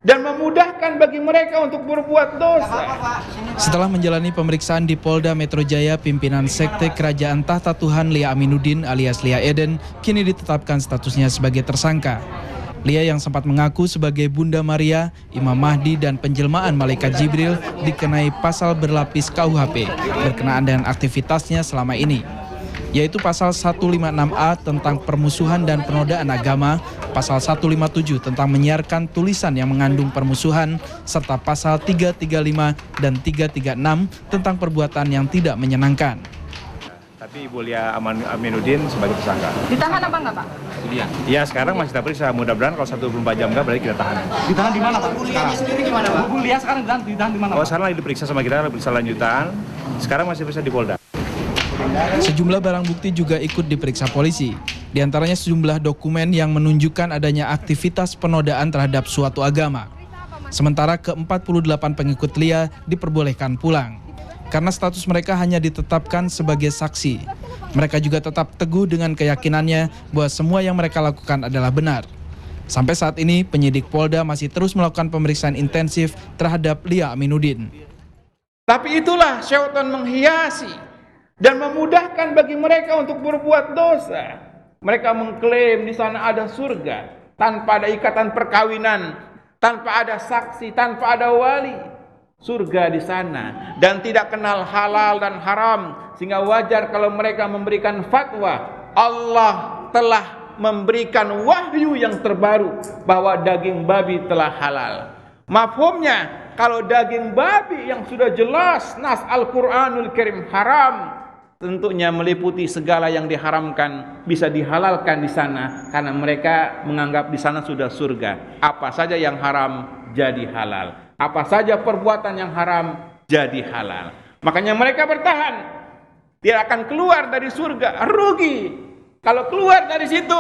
dan memudahkan bagi mereka untuk berbuat dosa. Setelah menjalani pemeriksaan di Polda Metro Jaya, pimpinan Sekte Kerajaan Tahta Tuhan Lia Aminuddin alias Lia Eden kini ditetapkan statusnya sebagai tersangka. Lia yang sempat mengaku sebagai Bunda Maria, Imam Mahdi dan penjelmaan Malaikat Jibril dikenai pasal berlapis KUHP berkenaan dengan aktivitasnya selama ini, yaitu pasal 156A tentang permusuhan dan penodaan agama, pasal 157 tentang menyiarkan tulisan yang mengandung permusuhan, serta pasal 335 dan 336 tentang perbuatan yang tidak menyenangkan. Tapi Ibu Lia Aminuddin sebagai tersangka. Ditahan apa enggak, Pak? Iya, sekarang masih kita periksa. Mudah-mudahan kalau 24 jam enggak berarti kita tahan. Ditahan di mana, Pak? Bu Lianya sendiri di mana, Pak? Bu Lia sekarang ditahan di mana, Pak? Oh, sekarang lagi diperiksa sama kita, lagi periksa lanjutan. Sekarang masih periksa di Polda. Sejumlah barang bukti juga ikut diperiksa polisi. Di antaranya sejumlah dokumen yang menunjukkan adanya aktivitas penodaan terhadap suatu agama. Sementara ke-48 pengikut Lia diperbolehkan pulang. Karena status mereka hanya ditetapkan sebagai saksi. Mereka juga tetap teguh dengan keyakinannya bahwa semua yang mereka lakukan adalah benar. Sampai saat ini, penyidik Polda masih terus melakukan pemeriksaan intensif terhadap Lia Aminuddin. Tapi itulah syaitan menghiasi dan memudahkan bagi mereka untuk berbuat dosa. Mereka mengklaim di sana ada surga tanpa ada ikatan perkawinan, tanpa ada saksi, tanpa ada wali. Surga di sana dan tidak kenal halal dan haram, sehingga wajar kalau mereka memberikan fatwa. Allah telah memberikan wahyu yang terbaru bahwa daging babi telah halal. Mafhumnya, kalau daging babi yang sudah jelas nas Al-Quranul Karim haram, tentunya meliputi segala yang diharamkan bisa dihalalkan di sana karena mereka menganggap di sana sudah surga. Apa saja yang haram jadi halal. Apa saja perbuatan yang haram jadi halal. Makanya mereka bertahan. Tidak akan keluar dari surga. Rugi. Kalau keluar dari situ,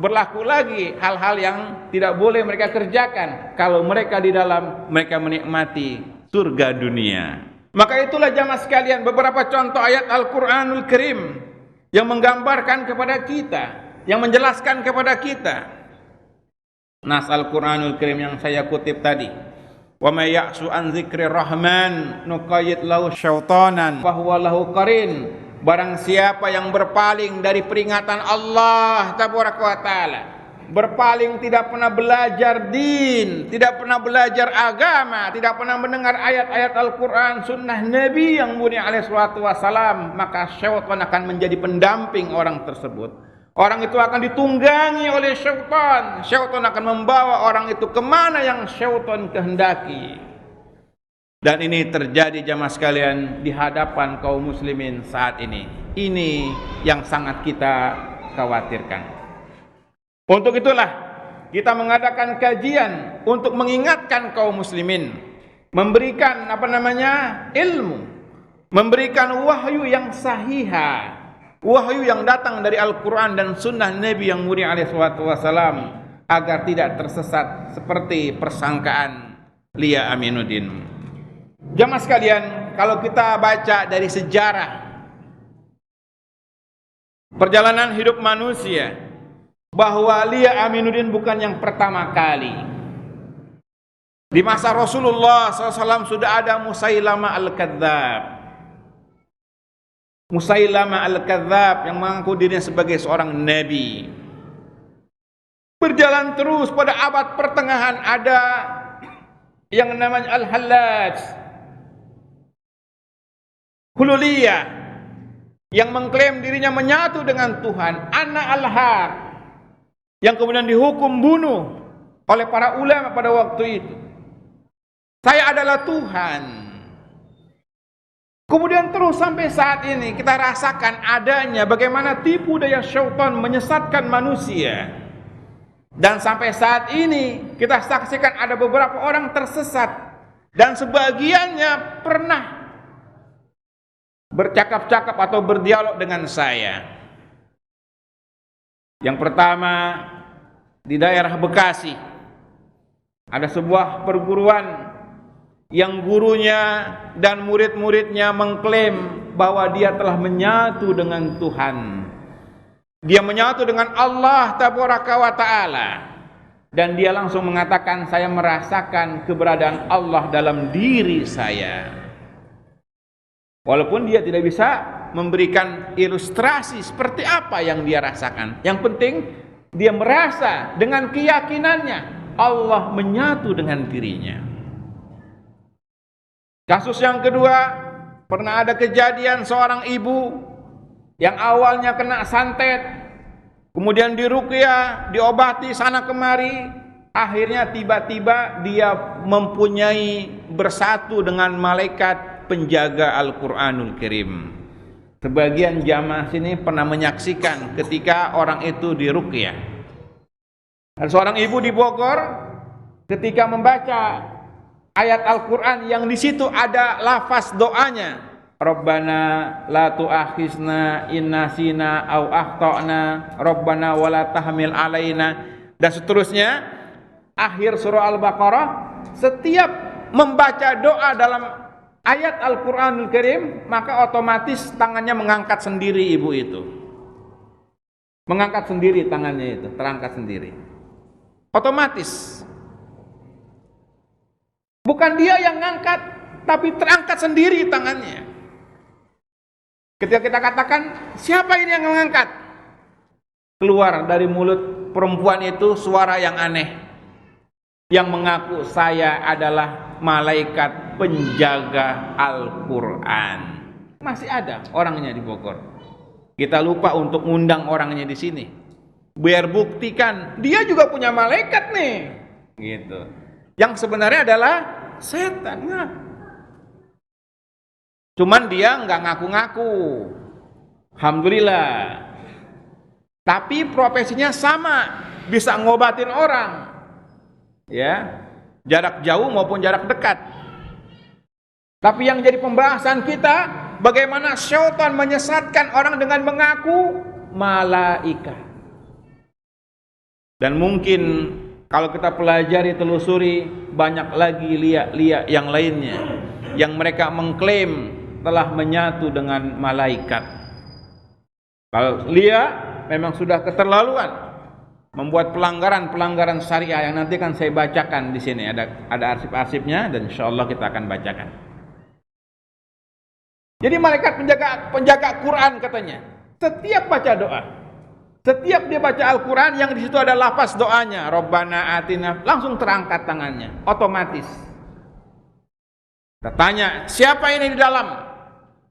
berlaku lagi hal-hal yang tidak boleh mereka kerjakan. Kalau mereka di dalam, mereka menikmati surga dunia. Maka itulah jamaah sekalian beberapa contoh ayat Al-Quranul Karim yang menggambarkan kepada kita, yang menjelaskan kepada kita. Nas Al-Quranul Karim yang saya kutip tadi. Wa may ya'su an dzikrir rahman nuqayyid lahu syaitanan fa huwa lahu qarin. Barang siapa yang berpaling dari peringatan Allah tabaraka wa taala, berpaling tidak pernah belajar din, tidak pernah belajar agama, tidak pernah mendengar ayat-ayat Al-Quran, sunnah Nabi yang mulia alaihi salatu wassalam, maka syaitan akan menjadi pendamping orang tersebut. Orang itu akan ditunggangi oleh syaitan. Syaitan akan membawa orang itu kemana yang syaitan kehendaki. Dan ini terjadi jamaah sekalian di hadapan kaum muslimin saat ini. Ini yang sangat kita khawatirkan. Untuk itulah kita mengadakan kajian untuk mengingatkan kaum muslimin, memberikan ilmu, memberikan wahyu yang sahihah, wahyu yang datang dari Al-Quran dan sunnah Nabi yang mulia alaihi salatu wassalam, agar tidak tersesat seperti persangkaan Lia Aminuddin. Jamaah sekalian, kalau kita baca dari sejarah perjalanan hidup manusia, bahwa Lia Aminuddin bukan yang pertama kali. Di masa Rasulullah SAW sudah ada Musailama Al-Kadzab. Musailama Al-Kadzab yang mengaku dirinya sebagai seorang nabi. Berjalan terus pada abad pertengahan ada yang namanya Al-Hallaj, Hululiyah, yang mengklaim dirinya menyatu dengan Tuhan, anak Al-Har, yang kemudian dihukum bunuh oleh para ulama pada waktu itu. Saya adalah Tuhan. Kemudian terus sampai saat ini kita rasakan adanya bagaimana tipu daya syaitan menyesatkan manusia. Dan sampai saat ini kita saksikan ada beberapa orang tersesat dan sebagiannya pernah bercakap-cakap atau berdialog dengan saya. Yang pertama, di daerah Bekasi ada sebuah perguruan yang gurunya dan murid-muridnya mengklaim bahwa dia telah menyatu dengan Tuhan. Dia menyatu dengan Allah Tabaraka wa Ta'ala. Dan dia langsung mengatakan, saya merasakan keberadaan Allah dalam diri saya. Walaupun dia tidak bisa memberikan ilustrasi seperti apa yang dia rasakan. Yang penting dia merasa dengan keyakinannya Allah menyatu dengan dirinya. Kasus yang kedua, pernah ada kejadian seorang ibu yang awalnya kena santet, kemudian diruqyah, diobati sana kemari, akhirnya tiba-tiba dia mempunyai bersatu dengan malaikat penjaga Al-Quranul Karim. Sebagian jamaah sini pernah menyaksikan ketika orang itu diruqyah. Ada seorang ibu di Bogor ketika membaca ayat Al-Quran yang di situ ada lafaz doanya, Rabbana la tu'akhizna in nasina au akhtana, Rabbana wala tahmil alaina, dan seterusnya. Akhir surah Al-Baqarah, setiap membaca doa dalam ayat Al-Quranul Karim, maka otomatis tangannya mengangkat sendiri ibu itu. Mengangkat sendiri tangannya itu, terangkat sendiri. Otomatis. Bukan dia yang ngangkat, tapi terangkat sendiri tangannya. Ketika kita katakan, siapa ini yang mengangkat? Keluar dari mulut perempuan itu suara yang aneh, yang mengaku saya adalah malaikat penjaga Al-Quran. Masih ada orangnya di Bogor. Kita lupa untuk undang orangnya di sini, biar buktikan dia juga punya malaikat nih, gitu. Yang sebenarnya adalah setan. Nah, cuman dia nggak ngaku-ngaku. Alhamdulillah. Tapi profesinya sama, bisa ngobatin orang. Ya, jarak jauh maupun jarak dekat. Tapi yang jadi pembahasan kita, bagaimana syaitan menyesatkan orang dengan mengaku malaikat. Dan mungkin kalau kita pelajari, telusuri, banyak lagi liak-liak yang lainnya yang mereka mengklaim telah menyatu dengan malaikat. Kalau liak memang sudah keterlaluan, membuat pelanggaran syariah yang nanti akan saya bacakan di sini. Ada arsip-arsipnya dan insyaallah kita akan bacakan. Jadi malaikat penjaga Quran katanya, setiap baca doa, setiap dia baca Al-Quran yang di situ ada lafaz doanya, Rabbana atina, langsung terangkat tangannya, otomatis. Kita tanya, siapa ini di dalam?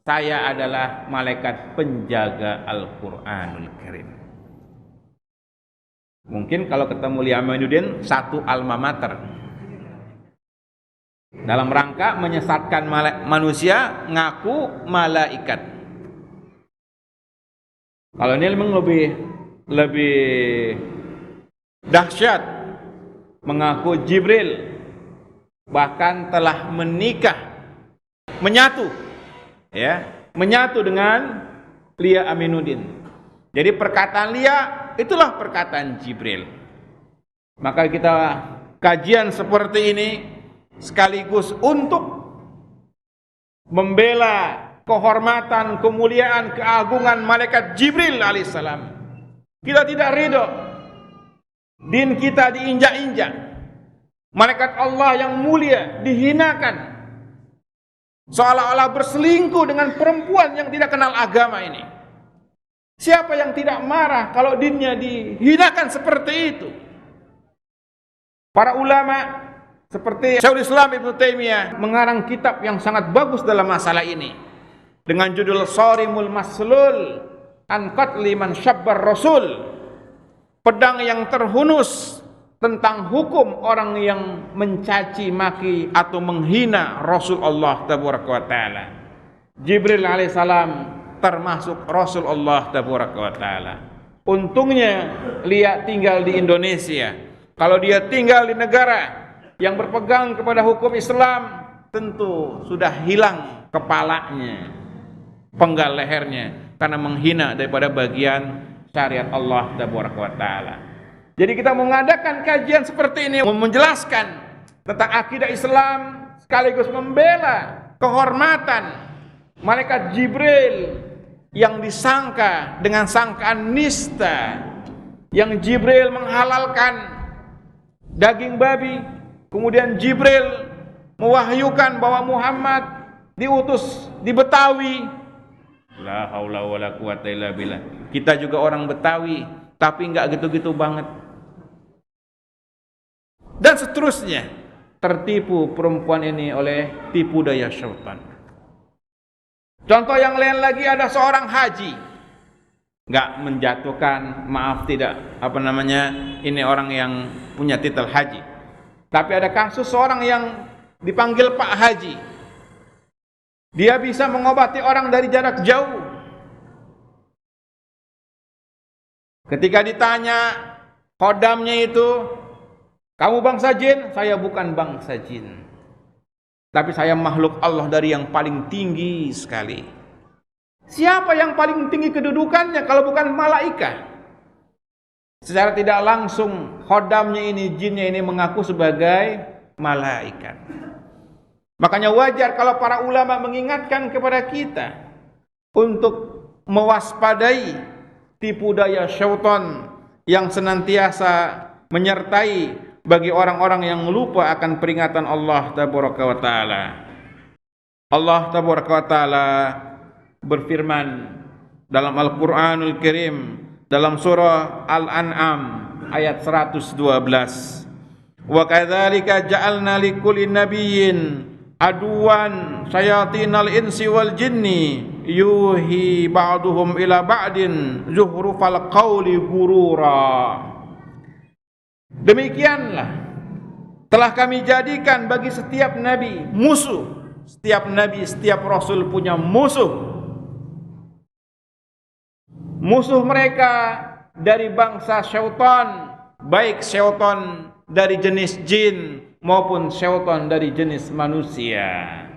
Saya adalah malaikat penjaga Al-Quranul Karim. Mungkin kalau ketemu Lia Aminuddin, satu alma mater. Dalam rangka menyesatkan manusia, ngaku malaikat. Kalau ini memang lebih dahsyat, mengaku Jibril, bahkan telah menikah, menyatu dengan Lia Aminuddin. Jadi perkataan Lia itulah perkataan Jibril. Maka kita kajian seperti ini sekaligus untuk membela kehormatan, kemuliaan, keagungan malaikat Jibril alaihissalam. Kita tidak ridho din kita diinjak-injak, malaikat Allah yang mulia dihinakan, seolah-olah berselingkuh dengan perempuan yang tidak kenal agama ini. Siapa yang tidak marah kalau dinnya dihinakan seperti itu? Para ulama seperti Syekhul Islam Ibnu Taimiyah mengarang kitab yang sangat bagus dalam masalah ini dengan judul Sharimul Maslul an qatli man syabbar Rasul, pedang yang terhunus tentang hukum orang yang mencaci maki atau menghina Rasulullah Taala. Jibril alaihissalam termasuk Rasulullah tabaraka wa taala. Untungnya Lia tinggal di Indonesia. Kalau dia tinggal di negara yang berpegang kepada hukum Islam, tentu sudah hilang kepalanya, penggal lehernya, karena menghina daripada bagian syariat Allah tabaraka wa taala. Jadi kita mengadakan kajian seperti ini, menjelaskan tentang akidah Islam, sekaligus membela kehormatan malaikat Jibril yang disangka dengan sangkaan nista, yang Jibril menghalalkan daging babi, kemudian Jibril mewahyukan bahwa Muhammad diutus di Betawi. La haula wala quwata illa billah. Kita juga orang Betawi, tapi enggak gitu-gitu banget. Dan seterusnya, tertipu perempuan ini oleh tipu daya syaitan. Contoh yang lain lagi, ada seorang haji, enggak menjatuhkan, maaf tidak, ini orang yang punya titel haji. Tapi ada kasus seorang yang dipanggil Pak Haji. Dia bisa mengobati orang dari jarak jauh. Ketika ditanya khodamnya itu, kamu bangsa jin? Saya bukan bangsa jin, tapi saya makhluk Allah dari yang paling tinggi sekali. Siapa yang paling tinggi kedudukannya kalau bukan malaikat? Secara tidak langsung khodamnya ini, jinnya ini mengaku sebagai malaikat. Makanya wajar kalau para ulama mengingatkan kepada kita untuk mewaspadai tipu daya syaitan yang senantiasa menyertai bagi orang-orang yang lupa akan peringatan Allah tabaraka wa taala. Allah tabaraka wa taala berfirman dalam Al-Qur'anul Karim dalam surah Al-An'am ayat 112. Wa kadzalika ja'alna likulli nabiyyin aduwan syayatinal insi wal jinni yuhi ba'duhum ila ba'din zuhrufal qawli gurura. Demikianlah telah kami jadikan bagi setiap nabi musuh. Setiap nabi, setiap rasul punya musuh. Musuh mereka dari bangsa syaitan, baik syaitan dari jenis jin maupun syaitan dari jenis manusia.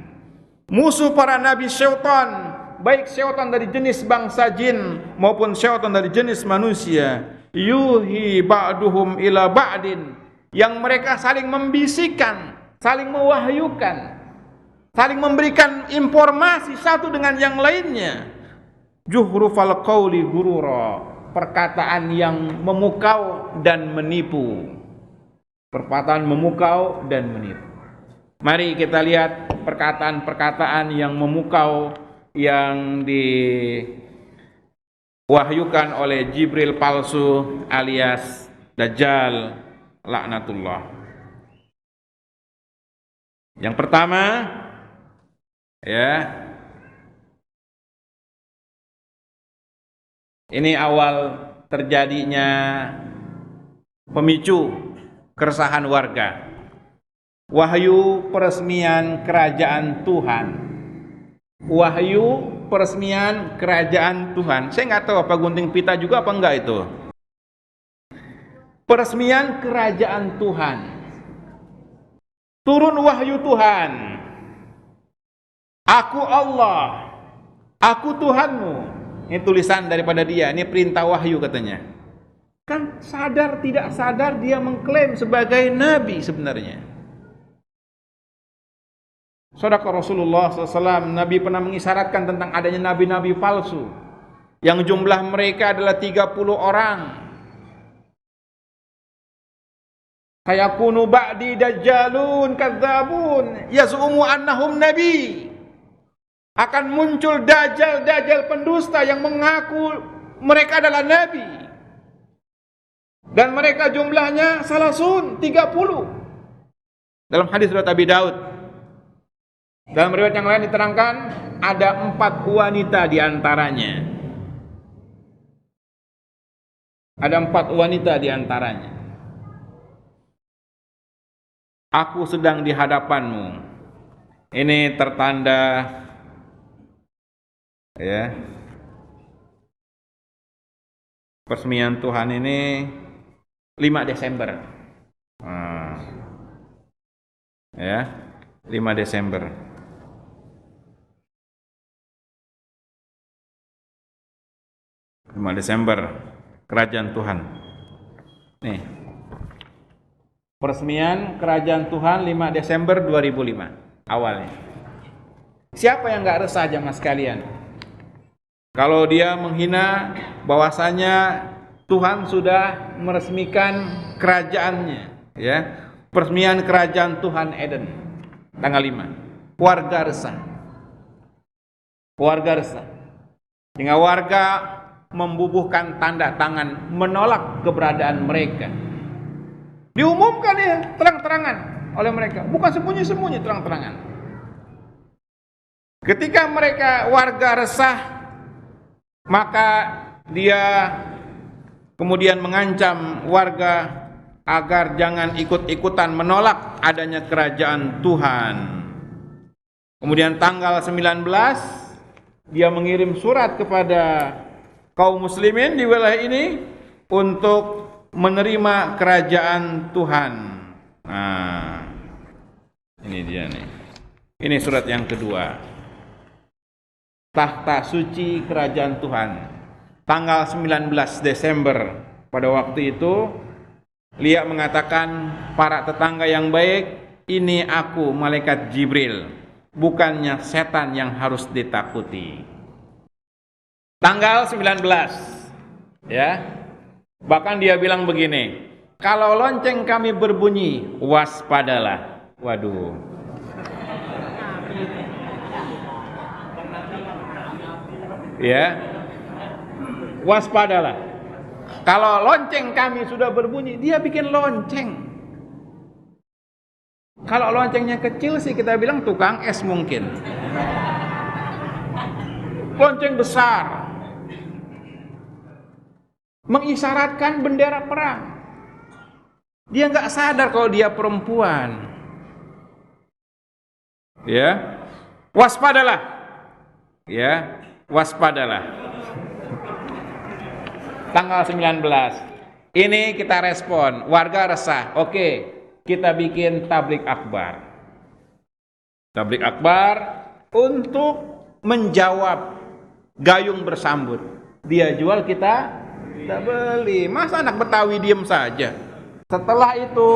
Musuh para nabi syaitan, baik syaitan dari jenis bangsa jin maupun syaitan dari jenis manusia. Yuhi ba'duhum ila ba'din, yang mereka saling membisikkan, saling mewahyukan, saling memberikan informasi satu dengan yang lainnya. Zuhrufal qawli gurura, perkataan yang memukau dan menipu. Perkataan memukau dan menipu. Mari kita lihat perkataan-perkataan yang memukau yang diwahyukan oleh Jibril palsu alias Dajjal laknatullah. Yang pertama, ya, ini awal terjadinya pemicu keresahan warga. Wahyu peresmian kerajaan Tuhan. Wahyu peresmian kerajaan Tuhan. Saya nggak tahu apa gunting pita juga apa enggak itu. Peresmian kerajaan Tuhan. Turun wahyu Tuhan. Aku Allah, aku Tuhanmu. Ini tulisan daripada dia, ini perintah wahyu katanya. Kan sadar tidak sadar dia mengklaim sebagai nabi sebenarnya. Saudara Rasulullah SAW, Nabi pernah mengisyaratkan tentang adanya nabi-nabi palsu, yang jumlah mereka adalah 30 orang. Sayakunu ba'di dajjalun kadzabun yaz'umu annahum nabi. Akan muncul dajjal pendusta yang mengaku mereka adalah nabi. Dan mereka jumlahnya salasun, 30. Dalam hadis riwayat Abi Daud. Dalam riwayat yang lain diterangkan ada 4 wanita di antaranya. Ada 4 wanita di antaranya. Aku sedang di hadapanmu. Ini tertanda Ya. Peresmian Tuhan ini 5 Desember. Ya, 5 Desember. Kerajaan Tuhan. Nih. Peresmian Kerajaan Tuhan 5 Desember 2005 awalnya. Siapa yang nggak resah jemaah sekalian? Kalau dia menghina bahwasanya Tuhan sudah meresmikan kerajaannya, ya. Peresmian Kerajaan Tuhan Eden tanggal 5. Warga resah. Hingga warga membubuhkan tanda tangan menolak keberadaan mereka. Diumumkan ya terang-terangan oleh mereka, bukan sembunyi-sembunyi, terang-terangan. Ketika mereka warga resah, maka dia kemudian mengancam warga agar jangan ikut-ikutan menolak adanya kerajaan Tuhan. Kemudian tanggal 19 dia mengirim surat kepada kaum muslimin di wilayah ini untuk menerima kerajaan Tuhan. Nah, ini dia nih. Ini surat yang kedua. Tahta suci kerajaan Tuhan. Tanggal 19 Desember pada waktu itu Lia mengatakan, para tetangga yang baik, ini aku malaikat Jibril, bukannya setan yang harus ditakuti. Tanggal 19, ya. Bahkan dia bilang begini, kalau lonceng kami berbunyi, waspadalah. Waduh. Ya. Waspadalah. Kalau lonceng kami sudah berbunyi, dia bikin lonceng. Kalau loncengnya kecil sih kita bilang tukang es mungkin. Lonceng besar. Mengisyaratkan bendera perang. Dia nggak sadar kalau dia perempuan. Ya. Waspadalah. Ya, waspadalah. Tanggal 19. Ini kita respon, warga resah. Oke, kita bikin tablik akbar. Tablik akbar untuk menjawab gayung bersambut. Dia jual, kita beli. Masa anak Betawi diem saja? Setelah itu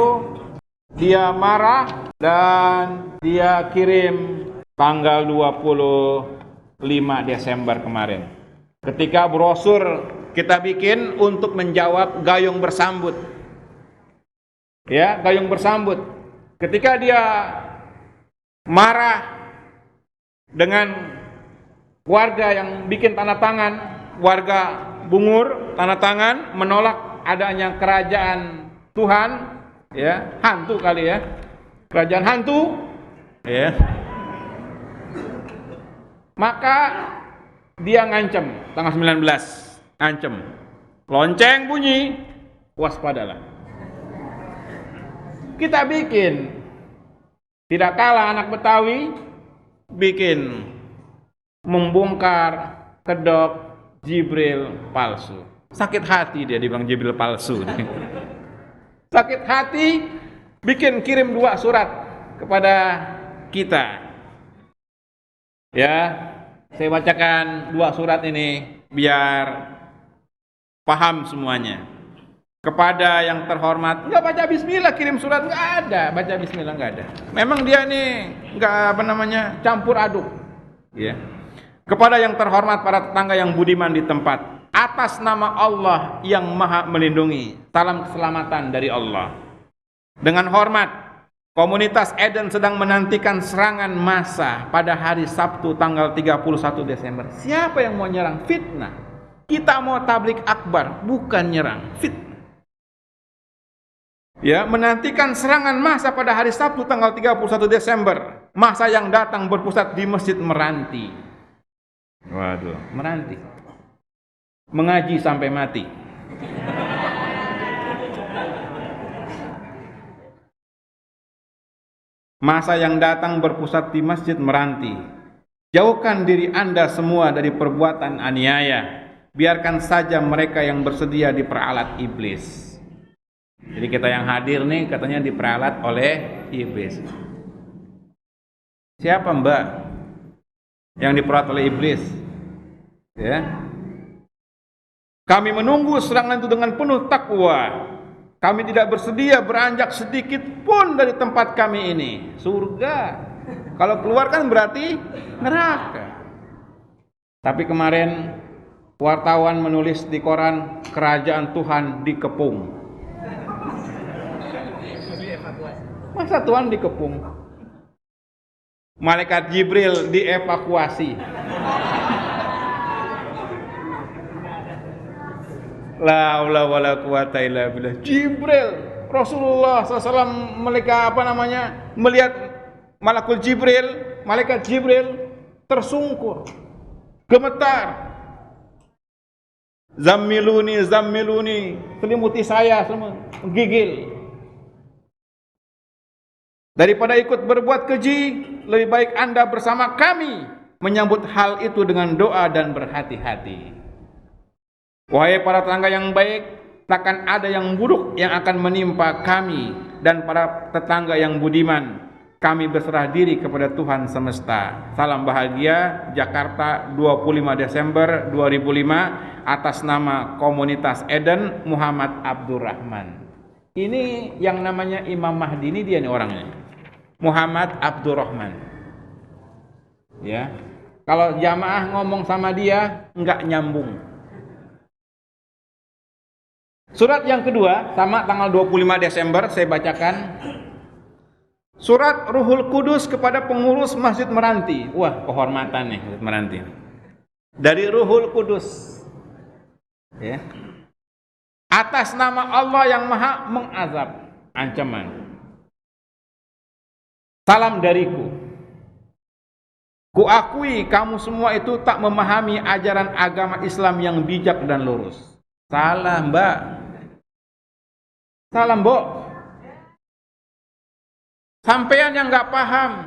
dia marah dan dia kirim tanggal 25 Desember kemarin. Ketika brosur kita bikin untuk menjawab gayung bersambut. Ya, gayung bersambut. Ketika dia marah dengan warga yang bikin tanda tangan, warga Bungur tanda tangan menolak adanya kerajaan Tuhan, ya, hantu kali ya. Kerajaan hantu, ya. Maka dia ngancem tanggal 19. Ancem, lonceng bunyi, waspadalah. Kita bikin, tidak kalah anak Betawi, bikin membongkar kedok Jibril palsu. Sakit hati dia dibilang Jibril palsu. Sakit hati, bikin kirim 2 surat kepada kita. Ya, saya bacakan 2 surat ini biar paham semuanya. Kepada yang terhormat, nggak baca bismillah kirim surat, nggak ada. Baca bismillah nggak ada. Memang dia nih nggak campur aduk. Ya. Kepada yang terhormat para tetangga yang budiman di tempat, atas nama Allah yang maha melindungi, salam keselamatan dari Allah. Dengan hormat, komunitas Eden sedang menantikan serangan massa pada hari Sabtu tanggal 31 Desember. Siapa yang mau nyerang? Fitnah. Kita mau tablik akbar, bukan nyerang, fitnah. Ya, menantikan serangan massa pada hari Sabtu tanggal 31 Desember. Massa yang datang berpusat di Masjid Meranti. Waduh, Meranti. Mengaji sampai mati. Massa yang datang berpusat di Masjid Meranti. Jauhkan diri Anda semua dari perbuatan aniaya. Biarkan saja mereka yang bersedia diperalat iblis. Jadi kita yang hadir nih katanya diperalat oleh iblis. Siapa Mbak yang diperalat oleh iblis? Ya. Kami menunggu serangan itu dengan penuh takwa. Kami tidak bersedia beranjak sedikit pun dari tempat kami ini. Surga. Kalau keluar kan berarti neraka. Tapi kemarin wartawan menulis di koran kerajaan Tuhan dikepung. Masa Tuhan dikepung? Malaikat Jibril dievakuasi. La haula wala quwata illa billah. Jibril, Rasulullah SAW melihat malakul Jibril, malaikat Jibril tersungkur, gemetar. Zammiluni, zammiluni, selimuti saya, semua gigil. Daripada ikut berbuat keji, lebih baik Anda bersama kami menyambut hal itu dengan doa dan berhati-hati. Wahai para tetangga yang baik, takkan ada yang buruk yang akan menimpa kami dan para tetangga yang budiman. Kami berserah diri kepada Tuhan semesta. Salam bahagia, Jakarta, 25 Desember 2005, atas nama Komunitas Eden, Muhammad Abdurrahman. Ini yang namanya Imam Mahdi, ini dia nih orangnya, Muhammad Abdurrahman. Ya, kalau jamaah ngomong sama dia nggak nyambung. Surat yang kedua, sama tanggal 25 Desember saya bacakan. Surat Ruhul Kudus kepada pengurus Masjid Meranti. Wah, kehormatan nih Masjid Meranti. Dari Ruhul Kudus. Ya. Atas nama Allah yang Maha Mengazab. Ancaman. Salam dariku. Kuakui kamu semua itu tak memahami ajaran agama Islam yang bijak dan lurus. Salah, Mbak. Salam, Mbok. Sampean yang nggak paham.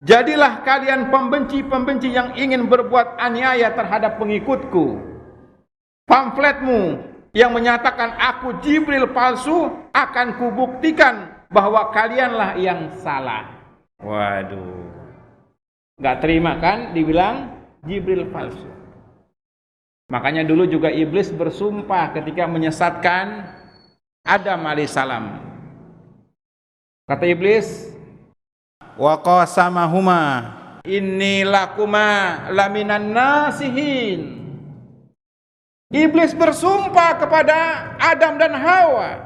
Jadilah kalian pembenci-pembenci yang ingin berbuat aniaya terhadap pengikutku. Pamfletmu yang menyatakan aku Jibril palsu akan kubuktikan bahwa kalianlah yang salah. Waduh, nggak terima kan dibilang Jibril palsu. Makanya dulu juga iblis bersumpah ketika menyesatkan Adam alaihissalam. Kata iblis, wa qasamahuma inni lakuma laminan nasihin. Iblis bersumpah kepada Adam dan Hawa.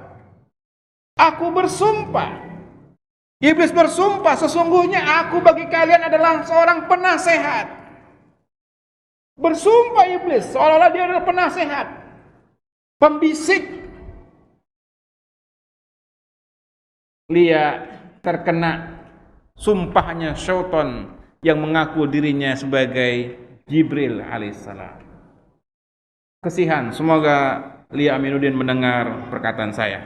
Aku bersumpah. Iblis bersumpah, sesungguhnya aku bagi kalian adalah seorang penasehat. Bersumpah iblis, seolah-olah dia adalah penasehat, pembisik. Lia terkena sumpahnya syaitan yang mengaku dirinya sebagai Jibril alaihissalam. Kesihan, semoga Lia Aminuddin mendengar perkataan saya.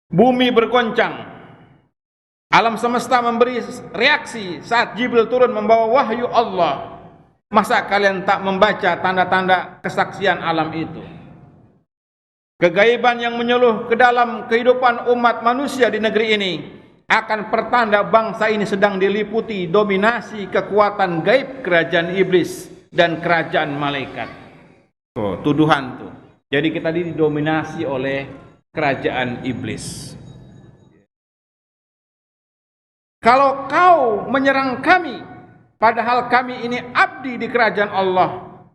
Bumi bergoncang. Alam semesta memberi reaksi saat Jibril turun membawa wahyu Allah. Masa kalian tak membaca tanda-tanda kesaksian alam itu? Kegaiban yang menyeluruh ke dalam kehidupan umat manusia di negeri ini akan pertanda bangsa ini sedang diliputi dominasi kekuatan gaib kerajaan iblis dan kerajaan malaikat. Tuh, tuduhan tuh. Jadi kita didominasi oleh kerajaan iblis. Kalau kau menyerang kami, padahal kami ini abdi di kerajaan Allah,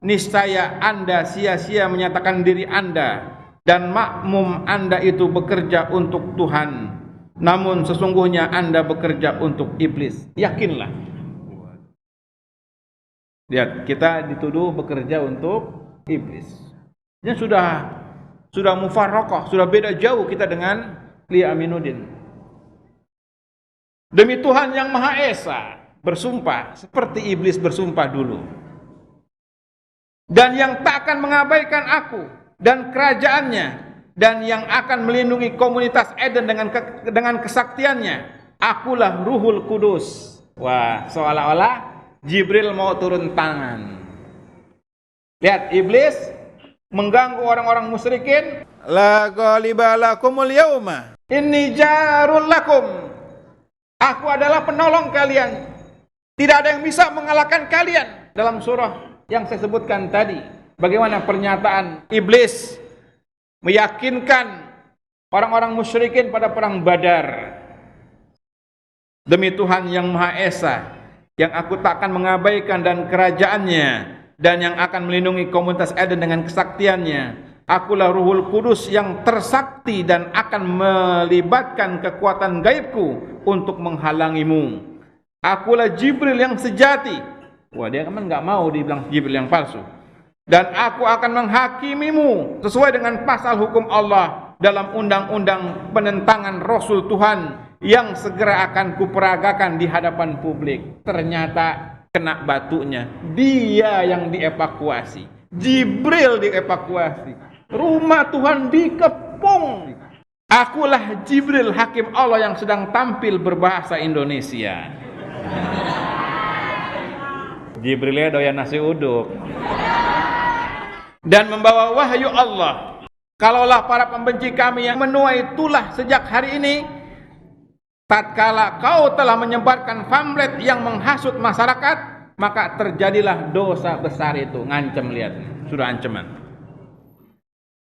niscaya Anda sia-sia menyatakan diri Anda dan makmum Anda itu bekerja untuk Tuhan. Namun sesungguhnya Anda bekerja untuk iblis. Yakinlah. Lihat, kita dituduh bekerja untuk iblis. Ini sudah mufarraqah, sudah beda jauh kita dengan Lia Aminuddin. Demi Tuhan yang Maha Esa, bersumpah seperti iblis bersumpah dulu. Dan yang tak akan mengabaikan aku dan kerajaannya dan yang akan melindungi komunitas Eden dengan kesaktiannya. Akulah Ruhul Kudus. Wah, seolah-olah Jibril mau turun tangan. Lihat, iblis mengganggu orang-orang musyrikin. La ghaliba lakumul yauma inni jarul lakum. Aku adalah penolong kalian. Tidak ada yang bisa mengalahkan kalian. Dalam surah yang saya sebutkan tadi, bagaimana pernyataan iblis meyakinkan orang-orang musyrikin pada perang Badar. Demi Tuhan yang Maha Esa, yang aku takkan mengabaikan dan kerajaannya, dan yang akan melindungi komunitas Eden dengan kesaktiannya. Akulah Ruhul Kudus yang tersakti dan akan melibatkan kekuatan gaibku untuk menghalangimu. Akulah Jibril yang sejati. Wah, dia kan nggak mau dibilang Jibril yang palsu. Dan aku akan menghakimimu sesuai dengan pasal hukum Allah dalam undang-undang penentangan Rasul Tuhan yang segera akan kuperagakan di hadapan publik. Ternyata kena batunya. Dia yang dievakuasi. Jibril dievakuasi. Rumah Tuhan dikepung. Akulah Jibril, hakim Allah yang sedang tampil berbahasa Indonesia. Jibrilnya doyan nasi uduk dan membawa wahyu Allah. Kalaulah para pembenci kami yang menuai tulah sejak hari ini, tatkala kau telah menyebarkan pamflet yang menghasut masyarakat, maka terjadilah dosa besar itu. Ngancem, lihat, sudah ancaman.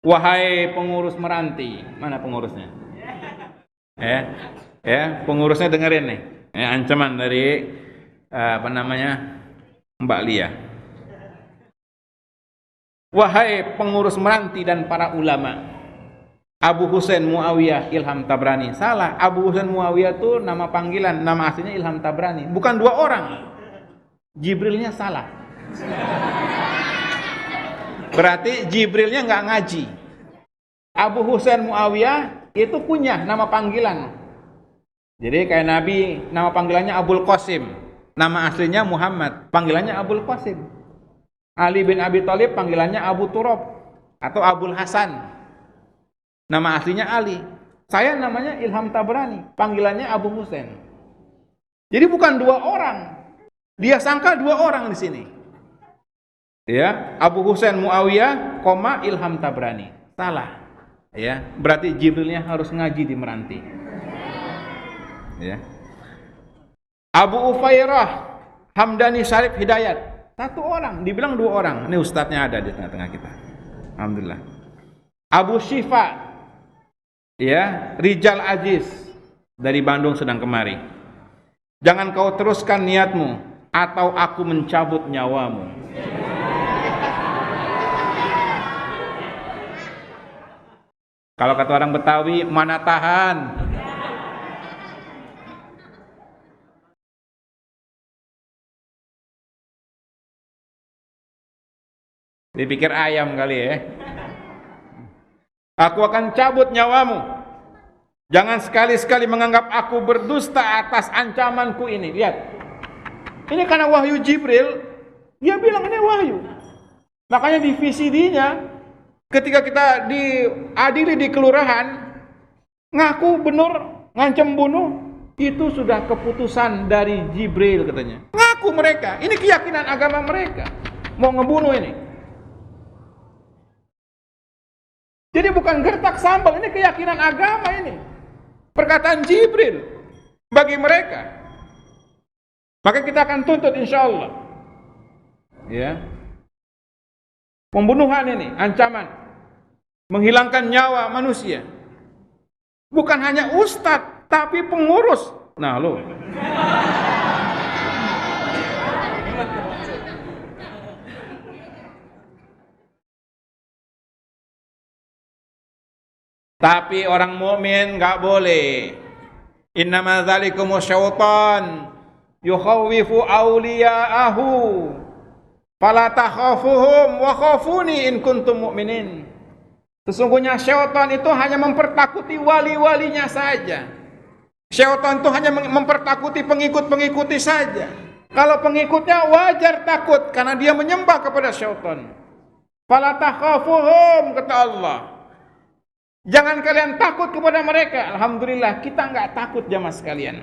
Wahai pengurus Meranti, mana pengurusnya? Pengurusnya dengerin nih. Ancaman dari Mbak Lia. Wahai pengurus Meranti dan para ulama, Abu Husain Muawiyah Ilham Tabrani. Salah, Abu Husain Muawiyah itu nama panggilan, nama aslinya Ilham Tabrani, bukan dua orang. Jibrilnya salah. Berarti Jibrilnya nggak ngaji. Abu Husain Muawiyah itu kunyah, nama panggilan. Jadi kayak Nabi, nama panggilannya Abul Qasim, nama aslinya Muhammad, panggilannya Abul Qasim. Ali bin Abi Thalib panggilannya Abu Turab atau Abul Hasan, nama aslinya Ali. Saya namanya Ilham Tabrani, panggilannya Abu Husain. Jadi bukan dua orang. Dia sangka dua orang di sini. Ya, Abu Husain Muawiyah, Ilham Tabrani. Salah. Ya, berarti Jibrilnya harus ngaji di Meranti. Ya. Abu Ufairah Hamdani Syarif Hidayat, satu orang, dibilang dua orang. Ini ustadznya ada di tengah-tengah kita. Alhamdulillah. Abu Syifa, ya, Rijal Aziz dari Bandung sedang kemari. Jangan kau teruskan niatmu, atau aku mencabut nyawamu. Kalau kata orang Betawi, mana tahan. Dipikir ayam kali ya. Aku akan cabut nyawamu. Jangan sekali-sekali menganggap aku berdusta atas ancamanku ini. Lihat. Ini karena wahyu Jibril, dia bilang ini wahyu. Makanya di VCD-nya, ketika kita diadili di kelurahan, ngaku benar, ngancam bunuh, itu sudah keputusan dari Jibril katanya. Ngaku mereka, ini keyakinan agama mereka. Mau ngebunuh ini. Jadi bukan gertak sambal, ini keyakinan agama ini. Perkataan Jibril bagi mereka. Maka kita akan tuntut insya Allah. Ya. Pembunuhan ini, ancaman. Menghilangkan nyawa manusia. Bukan hanya ustadz, tapi pengurus. Nah lo. Tapi orang mukmin nggak boleh. Innama dzalikumus syaitan yukhawwifu awliya'ahu fala takhafuhum wa khafuni in kuntum mu'minin. Sesungguhnya syaitan itu hanya mempertakuti wali-walinya saja. Syaitan itu hanya mempertakuti pengikut-pengikuti saja. Kalau pengikutnya wajar takut karena dia menyembah kepada syaitan. Fala takhafuhum, kata Allah. Jangan kalian takut kepada mereka. Alhamdulillah kita nggak takut jamaah sekalian.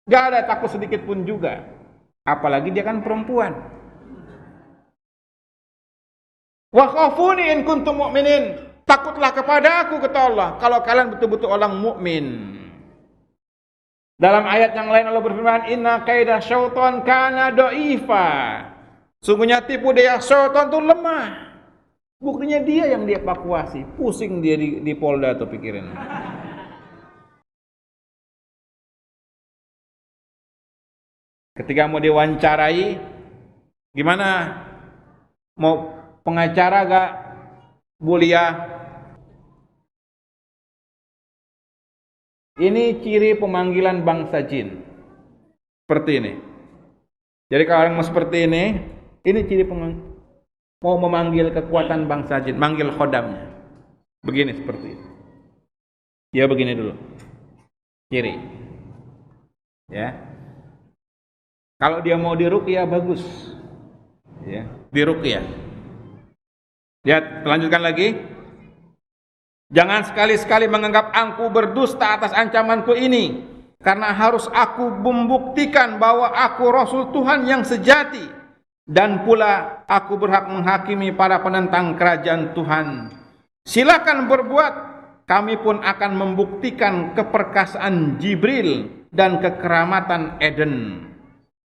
Nggak ada takut sedikit pun juga. Apalagi dia kan perempuan. Wa khafuni in kuntum mu'minin. Takutlah kepada aku, kata Allah, kalau kalian betul-betul orang mukmin. Dalam ayat yang lain Allah berfirman, inna kaidah syaitan kana dha'ifa. Sungguhnya tipu daya syaitan itu lemah. Buktinya dia yang dievakuasi. Pusing dia di Polda tuh pikirin. Ketika mau diwawancarai, gimana? Mau pengacara gak? Bulia. Ini ciri pemanggilan bangsa jin. Seperti ini. Jadi kalau orang mau seperti ini ciri mau memanggil kekuatan bangsa jin, manggil khodamnya. Begini seperti ini. Ya begini dulu. Ciri. Ya. Kalau dia mau diruqyah bagus. Ya, diruqyah. Lihat, lanjutkan lagi. Jangan sekali-sekali menganggap aku berdusta atas ancamanku ini, karena harus aku membuktikan bahwa aku Rasul Tuhan yang sejati, dan pula aku berhak menghakimi para penentang kerajaan Tuhan. Silakan berbuat, kami pun akan membuktikan keperkasaan Jibril dan kekeramatan Eden.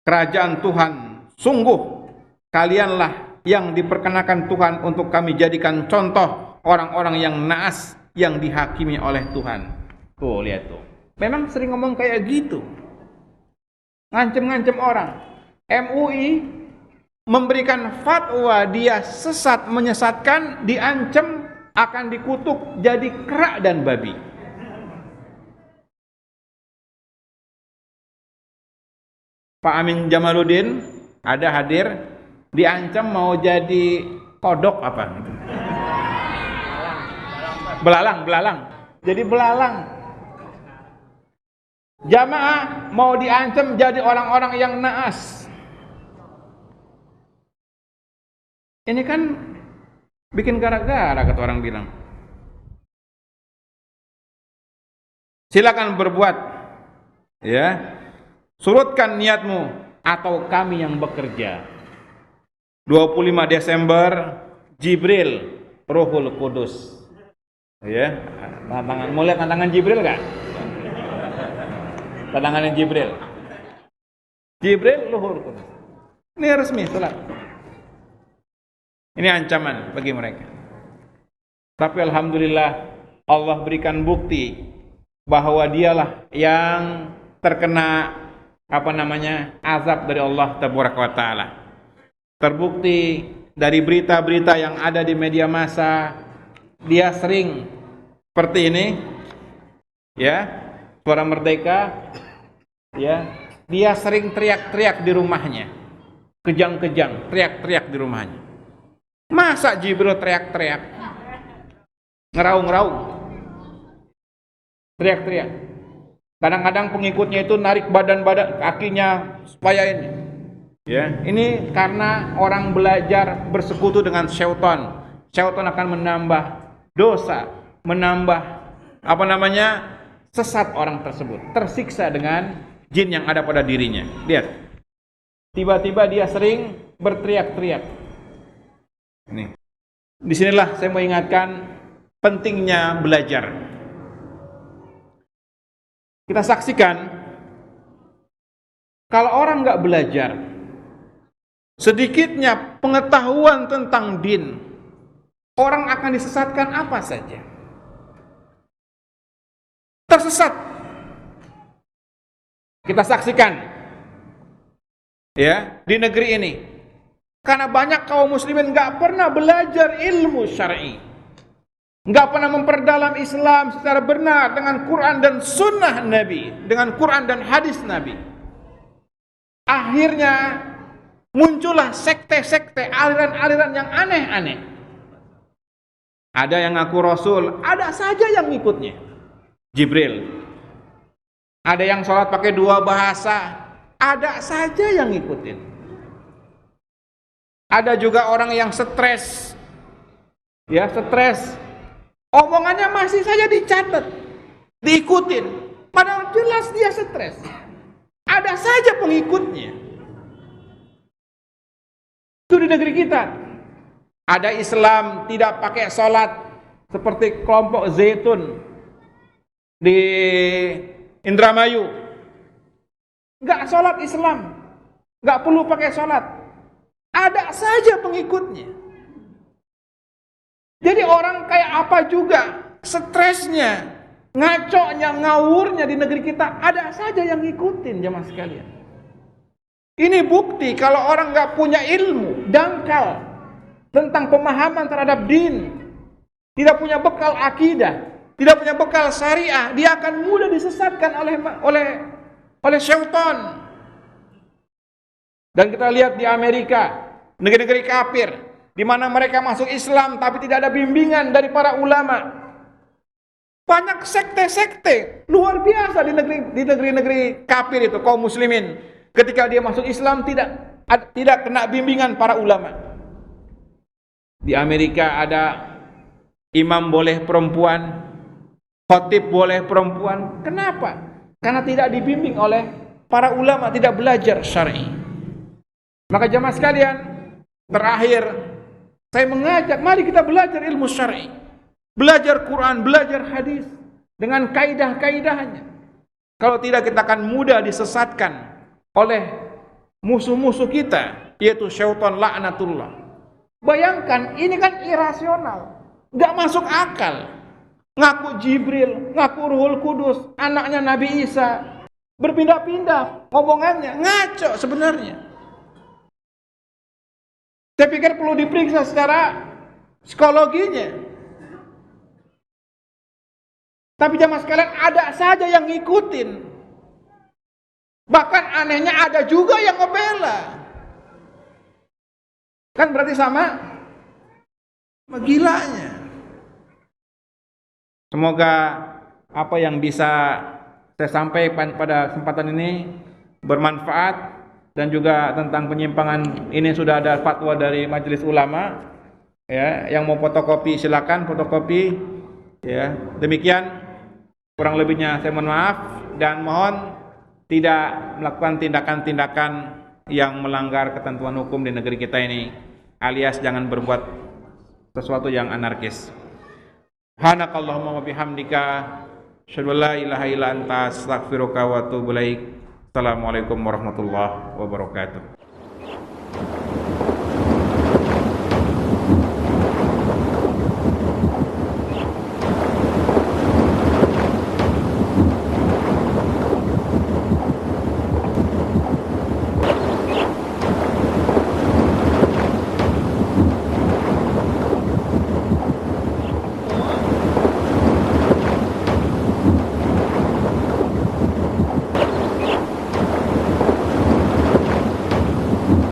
Kerajaan Tuhan, sungguh kalianlah yang diperkenakan Tuhan untuk kami jadikan contoh orang-orang yang naas yang dihakimi oleh Tuhan. Tuh, lihat tuh. Memang sering ngomong kayak gitu. Ngancem-ngancem orang. MUI memberikan fatwa dia sesat, menyesatkan, diancam akan dikutuk jadi kera dan babi. Pak Amin Jamaluddin ada hadir, diancam mau jadi kodok apa gitu. Belalang. Jadi belalang. Jamaah mau diancam jadi orang-orang yang naas. Ini kan bikin gara-gara, kata orang bilang. Silakan berbuat. Ya. Surutkan niatmu atau kami yang bekerja. 25 Desember Jibril Ruhul Kudus. Ya, tantangan. Mau lihat tantangan Jibril enggak? Tantangannya Jibril. Jibril Ruhul Kudus. Ini resmi salat. Ini ancaman bagi mereka. Tapi alhamdulillah Allah berikan bukti bahwa dialah yang terkena azab dari Allah Tabaraka wa Ta'ala. Terbukti dari berita-berita yang ada di media massa, dia sering seperti ini, ya, Suara Merdeka, ya, dia sering teriak-teriak di rumahnya, kejang-kejang, teriak-teriak di rumahnya. Masa Jibril teriak-teriak, ngeraung-ngeraung, teriak-teriak. Kadang-kadang pengikutnya itu narik badan-badan kakinya supaya ini. Ya, ini karena orang belajar bersekutu dengan syaitan. Syaitan akan menambah dosa, menambah sesat orang tersebut, tersiksa dengan jin yang ada pada dirinya. Lihat. Tiba-tiba dia sering berteriak-teriak. Ini. Disinilah saya mau ingatkan pentingnya belajar. Kita saksikan, kalau orang nggak belajar, sedikitnya pengetahuan tentang din, orang akan disesatkan apa saja. Tersesat. Kita saksikan, ya, di negeri ini, karena banyak kaum muslimin nggak pernah belajar ilmu syar'i. Nggak pernah memperdalam Islam secara benar dengan Quran dan Sunnah Nabi, dengan Quran dan hadis Nabi. Akhirnya muncullah sekte-sekte, aliran-aliran yang aneh-aneh. Ada yang ngaku Rasul, ada saja yang ngikutnya. Jibril. Ada yang sholat pakai 2 bahasa, ada saja yang ngikutin. Ada juga orang yang stres, ya, stres Omongannya masih saja dicatat, diikutin. Padahal jelas dia stres. Ada saja pengikutnya. Itu di negeri kita. Ada Islam tidak pakai sholat seperti kelompok Zaitun di Indramayu. Nggak sholat Islam, nggak perlu pakai sholat. Ada saja pengikutnya. Jadi orang kayak apa juga, stresnya, ngaconya, ngawurnya di negeri kita, ada saja yang ngikutin jemaah sekalian. Ini bukti kalau orang nggak punya ilmu, dangkal tentang pemahaman terhadap din, tidak punya bekal akidah, tidak punya bekal syariah, dia akan mudah disesatkan oleh syaitan. Dan kita lihat di Amerika, negeri-negeri kafir, di mana mereka masuk Islam tapi tidak ada bimbingan dari para ulama. Banyak sekte-sekte luar biasa di negeri-negeri kafir itu, kaum muslimin. Ketika dia masuk Islam tidak kena bimbingan para ulama. Di Amerika ada imam boleh perempuan, khatib boleh perempuan. Kenapa? Karena tidak dibimbing oleh para ulama, tidak belajar syar'i. Maka jemaah sekalian, terakhir saya mengajak, mari kita belajar ilmu syar'i. Belajar Quran, belajar hadis dengan kaidah-kaidahnya. Kalau tidak, kita akan mudah disesatkan oleh musuh-musuh kita, yaitu syaitan laknatullah. Bayangkan, ini kan irasional, nggak masuk akal. Ngaku Jibril, ngaku Ruhul Kudus, anaknya Nabi Isa, berpindah-pindah ngomongannya, ngaco sebenarnya. Saya pikir perlu diperiksa secara psikologinya. Tapi jamaah sekalian, ada saja yang ngikutin. Bahkan anehnya ada juga yang ngebela. Kan berarti sama gilanya. Semoga apa yang bisa saya sampaikan pada kesempatan ini bermanfaat, dan juga tentang penyimpangan ini sudah ada fatwa dari Majelis Ulama. Ya, yang mau fotokopi silakan fotokopi. Ya, demikian kurang lebihnya saya mohon maaf dan mohon tidak melakukan tindakan-tindakan yang melanggar ketentuan hukum di negeri kita ini, alias jangan berbuat sesuatu yang anarkis. Subhanakallahumma wa bihamdika, asyhadu an la ilaha illa anta, astaghfiruka wa atubu ilaik. Assalamualaikum warahmatullahi wabarakatuh.